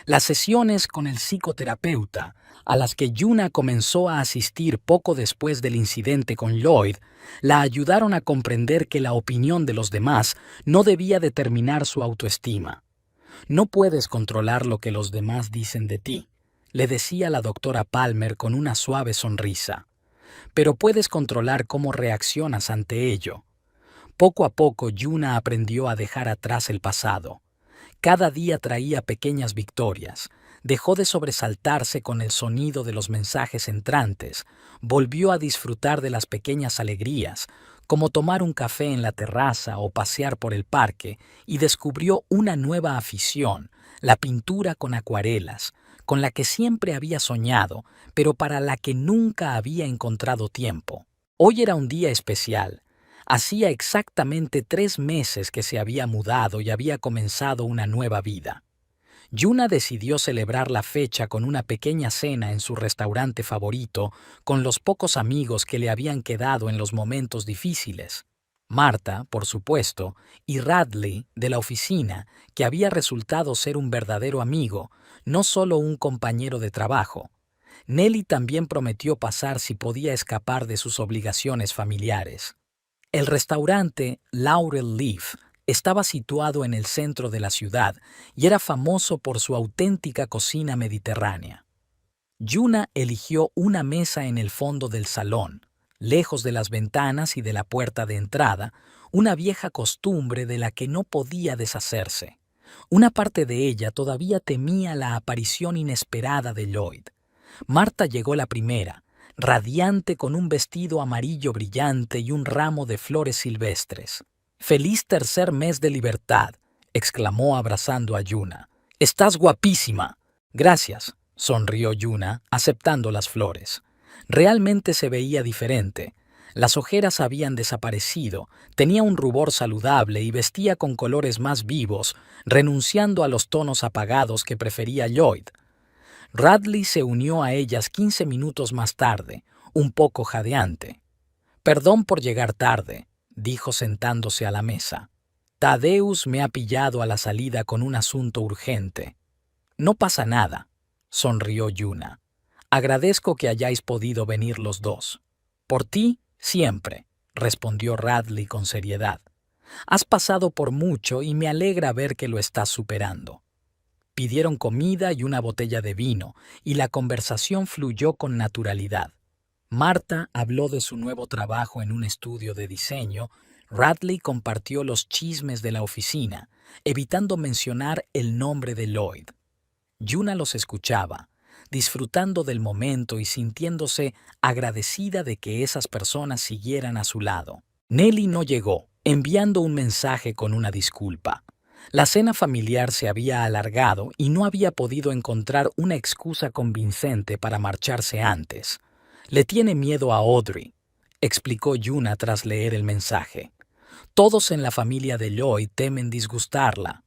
Las sesiones con el psicoterapeuta, a las que Yuna comenzó a asistir poco después del incidente con Lloyd, la ayudaron a comprender que la opinión de los demás no debía determinar su autoestima. «No puedes controlar lo que los demás dicen de ti», le decía la doctora Palmer con una suave sonrisa. «Pero puedes controlar cómo reaccionas ante ello». Poco a poco Yuna aprendió a dejar atrás el pasado. Cada día traía pequeñas victorias. Dejó de sobresaltarse con el sonido de los mensajes entrantes. Volvió a disfrutar de las pequeñas alegrías, como tomar un café en la terraza o pasear por el parque, y descubrió una nueva afición, la pintura con acuarelas, con la que siempre había soñado, pero para la que nunca había encontrado tiempo. Hoy era un día especial. Hacía exactamente 3 meses que se había mudado y había comenzado una nueva vida. Yuna decidió celebrar la fecha con una pequeña cena en su restaurante favorito, con los pocos amigos que le habían quedado en los momentos difíciles. Marta, por supuesto, y Radley, de la oficina, que había resultado ser un verdadero amigo, no solo un compañero de trabajo. Nelly también prometió pasar si podía escapar de sus obligaciones familiares. El restaurante Laurel Leaf estaba situado en el centro de la ciudad y era famoso por su auténtica cocina mediterránea. Yuna eligió una mesa en el fondo del salón, lejos de las ventanas y de la puerta de entrada, una vieja costumbre de la que no podía deshacerse. Una parte de ella todavía temía la aparición inesperada de Lloyd. Marta llegó la primera, radiante con un vestido amarillo brillante y un ramo de flores silvestres. «¡Feliz tercer mes de libertad!», exclamó abrazando a Yuna. «¡Estás guapísima!». «Gracias», sonrió Yuna, aceptando las flores. Realmente se veía diferente. Las ojeras habían desaparecido, tenía un rubor saludable y vestía con colores más vivos, renunciando a los tonos apagados que prefería Lloyd. Radley se unió a ellas 15 minutos más tarde, un poco jadeante. «Perdón por llegar tarde», dijo sentándose a la mesa. «Thaddeus me ha pillado a la salida con un asunto urgente». «No pasa nada», sonrió Yuna. «Agradezco que hayáis podido venir los dos». «Por ti, siempre», respondió Radley con seriedad. «Has pasado por mucho y me alegra ver que lo estás superando». Pidieron comida y una botella de vino, y la conversación fluyó con naturalidad. Marta habló de su nuevo trabajo en un estudio de diseño. Radley compartió los chismes de la oficina, evitando mencionar el nombre de Lloyd. Yuna los escuchaba, disfrutando del momento y sintiéndose agradecida de que esas personas siguieran a su lado. Nelly no llegó, enviando un mensaje con una disculpa. La cena familiar se había alargado y no había podido encontrar una excusa convincente para marcharse antes. «Le tiene miedo a Audrey», explicó Yuna tras leer el mensaje. «Todos en la familia de Lloyd temen disgustarla,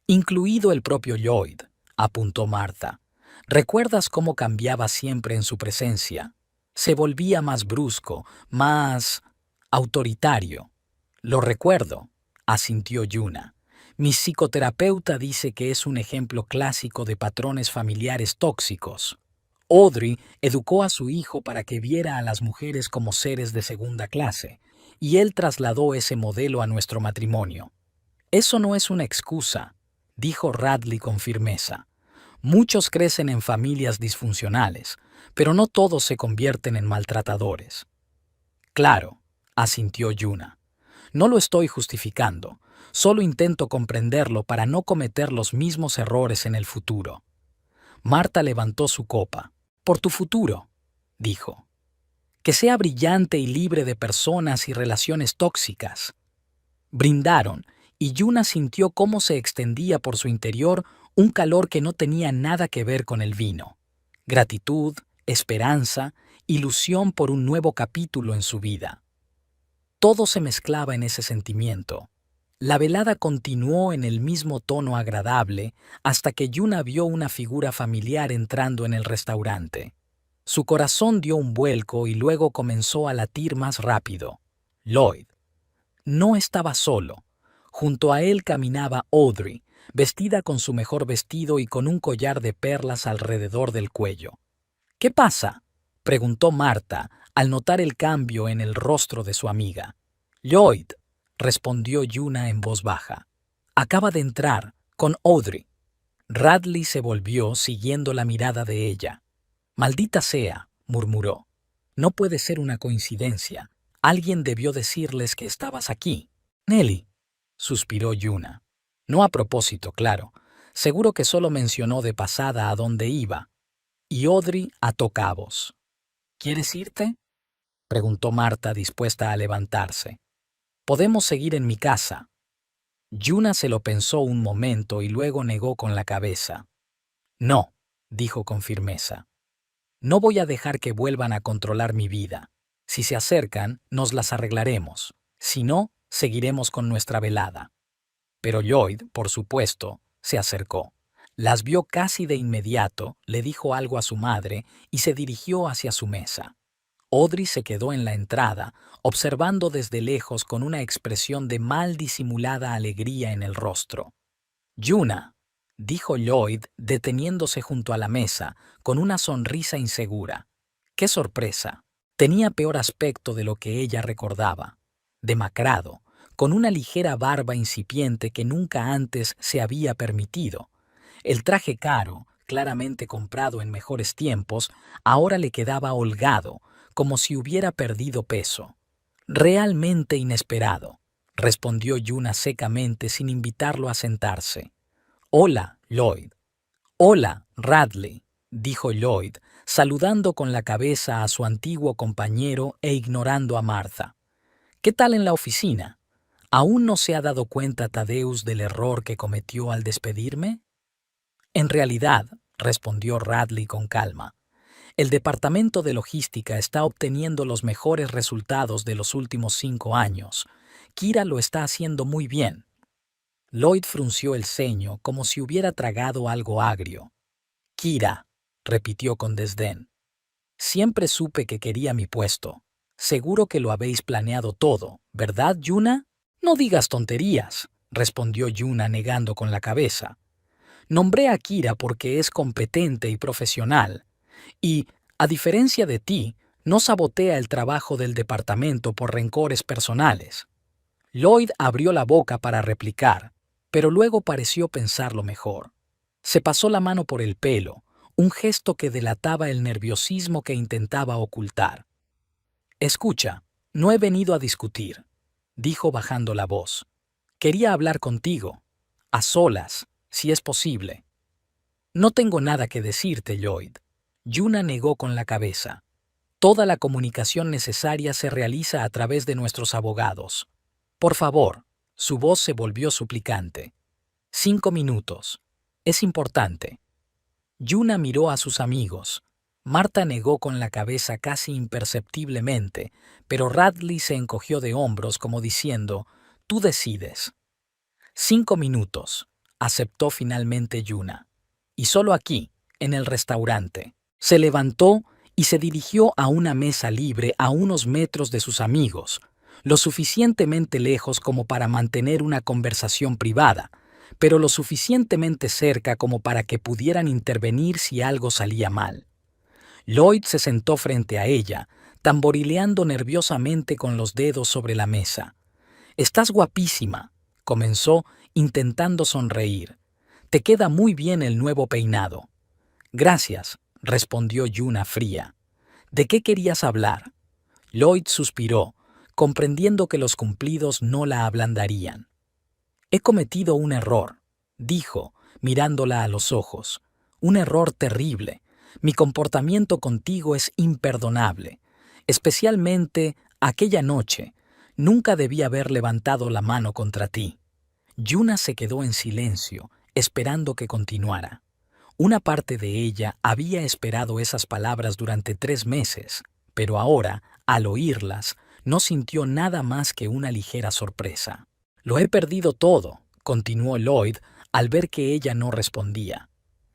incluido el propio Lloyd», apuntó Marta. «¿Recuerdas cómo cambiaba siempre en su presencia? Se volvía más brusco, más autoritario». «Lo recuerdo», asintió Yuna. «Mi psicoterapeuta dice que es un ejemplo clásico de patrones familiares tóxicos». Audrey educó a su hijo para que viera a las mujeres como seres de segunda clase, y él trasladó ese modelo a nuestro matrimonio. «Eso no es una excusa», dijo Radley con firmeza. «Muchos crecen en familias disfuncionales, pero no todos se convierten en maltratadores». «Claro», asintió Yuna. «No lo estoy justificando, solo intento comprenderlo para no cometer los mismos errores en el futuro». Marta levantó su copa. «Por tu futuro», dijo. «Que sea brillante y libre de personas y relaciones tóxicas». Brindaron, y Yuna sintió cómo se extendía por su interior un calor que no tenía nada que ver con el vino. Gratitud, esperanza, ilusión por un nuevo capítulo en su vida. Todo se mezclaba en ese sentimiento. La velada continuó en el mismo tono agradable hasta que Yuna vio una figura familiar entrando en el restaurante. Su corazón dio un vuelco y luego comenzó a latir más rápido. Lloyd. No estaba solo. Junto a él caminaba Audrey, vestida con su mejor vestido y con un collar de perlas alrededor del cuello. «¿Qué pasa?», preguntó Marta al notar el cambio en el rostro de su amiga. «Lloyd», respondió Yuna en voz baja. «Acaba de entrar, con Audrey». Radley se volvió siguiendo la mirada de ella. «Maldita sea», murmuró. «No puede ser una coincidencia. Alguien debió decirles que estabas aquí». «Nelly», suspiró Yuna. «No a propósito, claro. Seguro que solo mencionó de pasada a dónde iba». Y Audrey ató cabos. «¿Quieres irte?», preguntó Marta, dispuesta a levantarse. «Podemos seguir en mi casa». Yuna se lo pensó un momento y luego negó con la cabeza. No, dijo con firmeza. No voy a dejar que vuelvan a controlar mi vida. Si se acercan, nos las arreglaremos. Si no, seguiremos con nuestra velada. Pero Lloyd, por supuesto, se acercó. Las vio casi de inmediato, le dijo algo a su madre y se dirigió hacia su mesa. Audrey se quedó en la entrada, observando desde lejos con una expresión de mal disimulada alegría en el rostro. Yuna, dijo Lloyd, deteniéndose junto a la mesa, con una sonrisa insegura. ¡Qué sorpresa! Tenía peor aspecto de lo que ella recordaba. Demacrado, con una ligera barba incipiente que nunca antes se había permitido. El traje caro, claramente comprado en mejores tiempos, ahora le quedaba holgado, como si hubiera perdido peso. Realmente inesperado, respondió Yuna secamente sin invitarlo a sentarse. Hola, Lloyd. Hola, Radley, dijo Lloyd, saludando con la cabeza a su antiguo compañero e ignorando a Martha. ¿Qué tal en la oficina? ¿Aún no se ha dado cuenta Thaddeus del error que cometió al despedirme? En realidad, respondió Radley con calma, el departamento de logística está obteniendo los mejores resultados de los últimos 5 años. Kira lo está haciendo muy bien. Lloyd frunció el ceño como si hubiera tragado algo agrio. Kira, repitió con desdén. Siempre supe que quería mi puesto. Seguro que lo habéis planeado todo, ¿verdad, Yuna? No digas tonterías, respondió Yuna negando con la cabeza. Nombré a Kira porque es competente y profesional. Y, a diferencia de ti, no sabotea el trabajo del departamento por rencores personales. Lloyd abrió la boca para replicar, pero luego pareció pensarlo mejor. Se pasó la mano por el pelo, un gesto que delataba el nerviosismo que intentaba ocultar. Escucha, no he venido a discutir, dijo bajando la voz. Quería hablar contigo, a solas, si es posible. No tengo nada que decirte, Lloyd. Yuna negó con la cabeza. Toda la comunicación necesaria se realiza a través de nuestros abogados. Por favor, su voz se volvió suplicante. 5 minutos. Es importante. Yuna miró a sus amigos. Marta negó con la cabeza casi imperceptiblemente, pero Radley se encogió de hombros como diciendo, tú decides. 5 minutos, aceptó finalmente Yuna. Y solo aquí, en el restaurante. Se levantó y se dirigió a una mesa libre a unos metros de sus amigos, lo suficientemente lejos como para mantener una conversación privada, pero lo suficientemente cerca como para que pudieran intervenir si algo salía mal. Lloyd se sentó frente a ella, tamborileando nerviosamente con los dedos sobre la mesa. «Estás guapísima», comenzó, intentando sonreír. «Te queda muy bien el nuevo peinado». «Gracias», respondió Yuna fría. «¿De qué querías hablar?» Lloyd suspiró, comprendiendo que los cumplidos no la ablandarían. «He cometido un error», dijo, mirándola a los ojos. «Un error terrible. Mi comportamiento contigo es imperdonable. Especialmente aquella noche. Nunca debí haber levantado la mano contra ti». Yuna se quedó en silencio, esperando que continuara. Una parte de ella había esperado esas palabras durante 3 meses, pero ahora, al oírlas, no sintió nada más que una ligera sorpresa. «Lo he perdido todo», continuó Lloyd al ver que ella no respondía.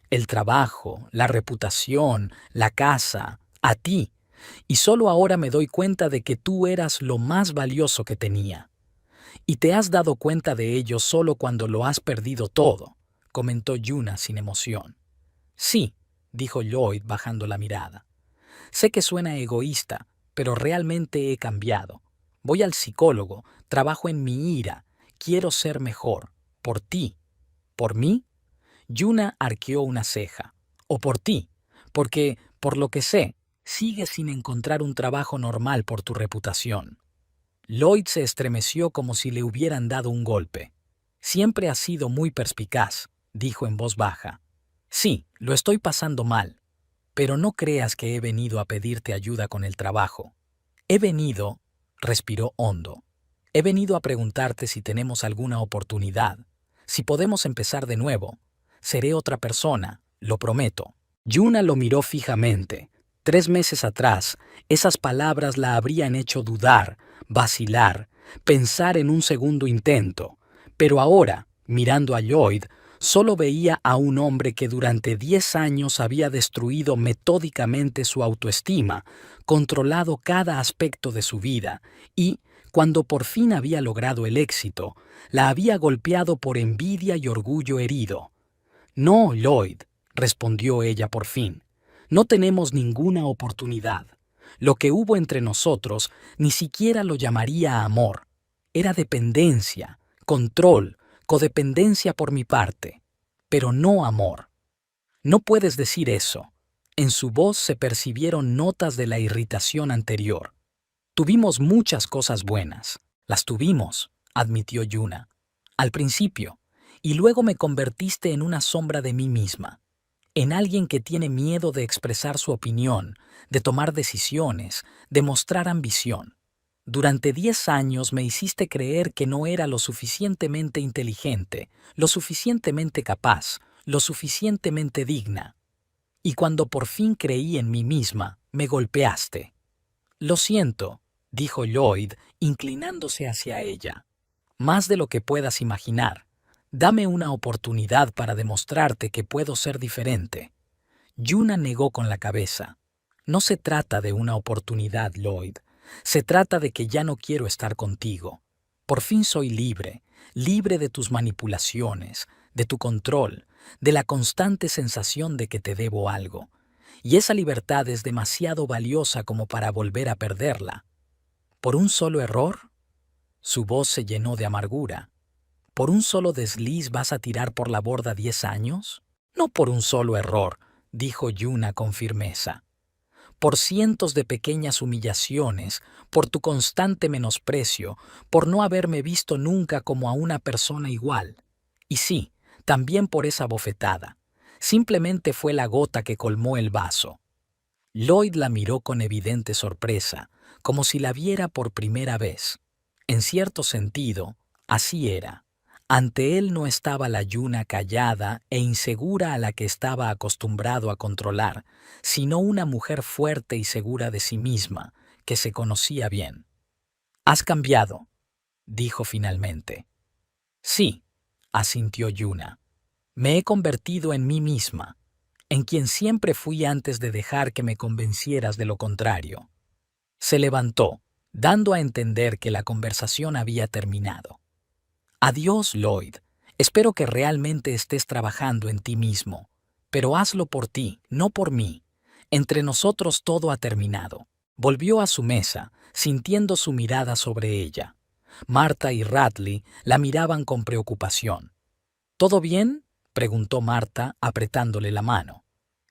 «El trabajo, la reputación, la casa, a ti. Y solo ahora me doy cuenta de que tú eras lo más valioso que tenía. Y te has dado cuenta de ello solo cuando lo has perdido todo», comentó Yuna sin emoción. «Sí», dijo Lloyd bajando la mirada. «Sé que suena egoísta, pero realmente he cambiado. Voy al psicólogo, trabajo en mi ira, quiero ser mejor. Por ti. ¿Por mí?» Yuna arqueó una ceja. «O por ti, porque, por lo que sé, sigues sin encontrar un trabajo normal por tu reputación». Lloyd se estremeció como si le hubieran dado un golpe. «Siempre has sido muy perspicaz», dijo en voz baja. «Sí, lo estoy pasando mal. Pero no creas que he venido a pedirte ayuda con el trabajo. He venido», respiró hondo. He venido a preguntarte si tenemos alguna oportunidad, si podemos empezar de nuevo. Seré otra persona, lo prometo. Yuna lo miró fijamente. 3 meses atrás, esas palabras la habrían hecho dudar, vacilar, pensar en un segundo intento. Pero ahora, mirando a Lloyd, solo veía a un hombre que durante 10 años había destruido metódicamente su autoestima, controlado cada aspecto de su vida y, cuando por fin había logrado el éxito, la había golpeado por envidia y orgullo herido. No, Lloyd, respondió ella por fin. No tenemos ninguna oportunidad. Lo que hubo entre nosotros ni siquiera lo llamaría amor. Era dependencia, control, codependencia por mi parte, pero no amor. No puedes decir eso. En su voz se percibieron notas de la irritación anterior. Tuvimos muchas cosas buenas. Las tuvimos, admitió Yuna. Al principio, y luego me convertiste en una sombra de mí misma, en alguien que tiene miedo de expresar su opinión, de tomar decisiones, de mostrar ambición. Durante 10 años me hiciste creer que no era lo suficientemente inteligente, lo suficientemente capaz, lo suficientemente digna. Y cuando por fin creí en mí misma, me golpeaste. Lo siento, dijo Lloyd, inclinándose hacia ella. Más de lo que puedas imaginar. Dame una oportunidad para demostrarte que puedo ser diferente. Yuna negó con la cabeza. No se trata de una oportunidad, Lloyd. Se trata de que ya no quiero estar contigo. Por fin soy libre, libre de tus manipulaciones, de tu control, de la constante sensación de que te debo algo. Y esa libertad es demasiado valiosa como para volver a perderla. ¿Por un solo error? Su voz se llenó de amargura. ¿Por un solo desliz vas a tirar por la borda 10 años? No por un solo error, dijo Yuna con firmeza. Por cientos de pequeñas humillaciones, por tu constante menosprecio, por no haberme visto nunca como a una persona igual. Y sí, también por esa bofetada. Simplemente fue la gota que colmó el vaso. Lloyd la miró con evidente sorpresa, como si la viera por primera vez. En cierto sentido, así era. Ante él no estaba la Yuna callada e insegura a la que estaba acostumbrado a controlar, sino una mujer fuerte y segura de sí misma, que se conocía bien. «Has cambiado», dijo finalmente. «Sí», asintió Yuna. «Me he convertido en mí misma, en quien siempre fui antes de dejar que me convencieras de lo contrario». Se levantó, dando a entender que la conversación había terminado. «Adiós, Lloyd. Espero que realmente estés trabajando en ti mismo. Pero hazlo por ti, no por mí. Entre nosotros todo ha terminado». Volvió a su mesa, sintiendo su mirada sobre ella. Marta y Radley la miraban con preocupación. «¿Todo bien?», preguntó Marta, apretándole la mano.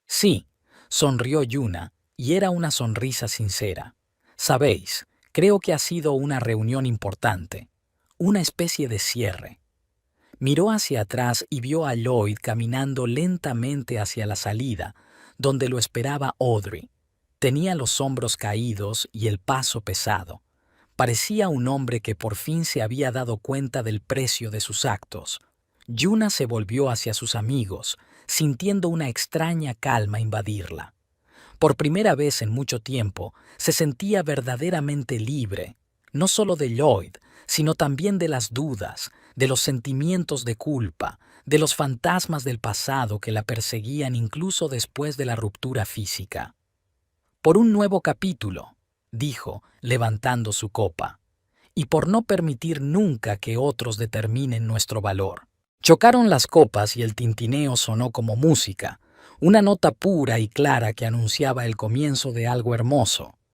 «Sí», sonrió Yuna, y era una sonrisa sincera. «Sabéis, creo que ha sido una reunión importante. Una especie de cierre». Miró hacia atrás y vio a Lloyd caminando lentamente hacia la salida, donde lo esperaba Audrey. Tenía los hombros caídos y el paso pesado. Parecía un hombre que por fin se había dado cuenta del precio de sus actos. Yuna se volvió hacia sus amigos, sintiendo una extraña calma invadirla. Por primera vez en mucho tiempo, se sentía verdaderamente libre, no solo de Lloyd, sino también de las dudas, de los sentimientos de culpa, de los fantasmas del pasado que la perseguían incluso después de la ruptura física. «Por un nuevo capítulo», dijo, levantando su copa, «y por no permitir nunca que otros determinen nuestro valor». Chocaron las copas y el tintineo sonó como música, una nota pura y clara que anunciaba el comienzo de algo hermoso.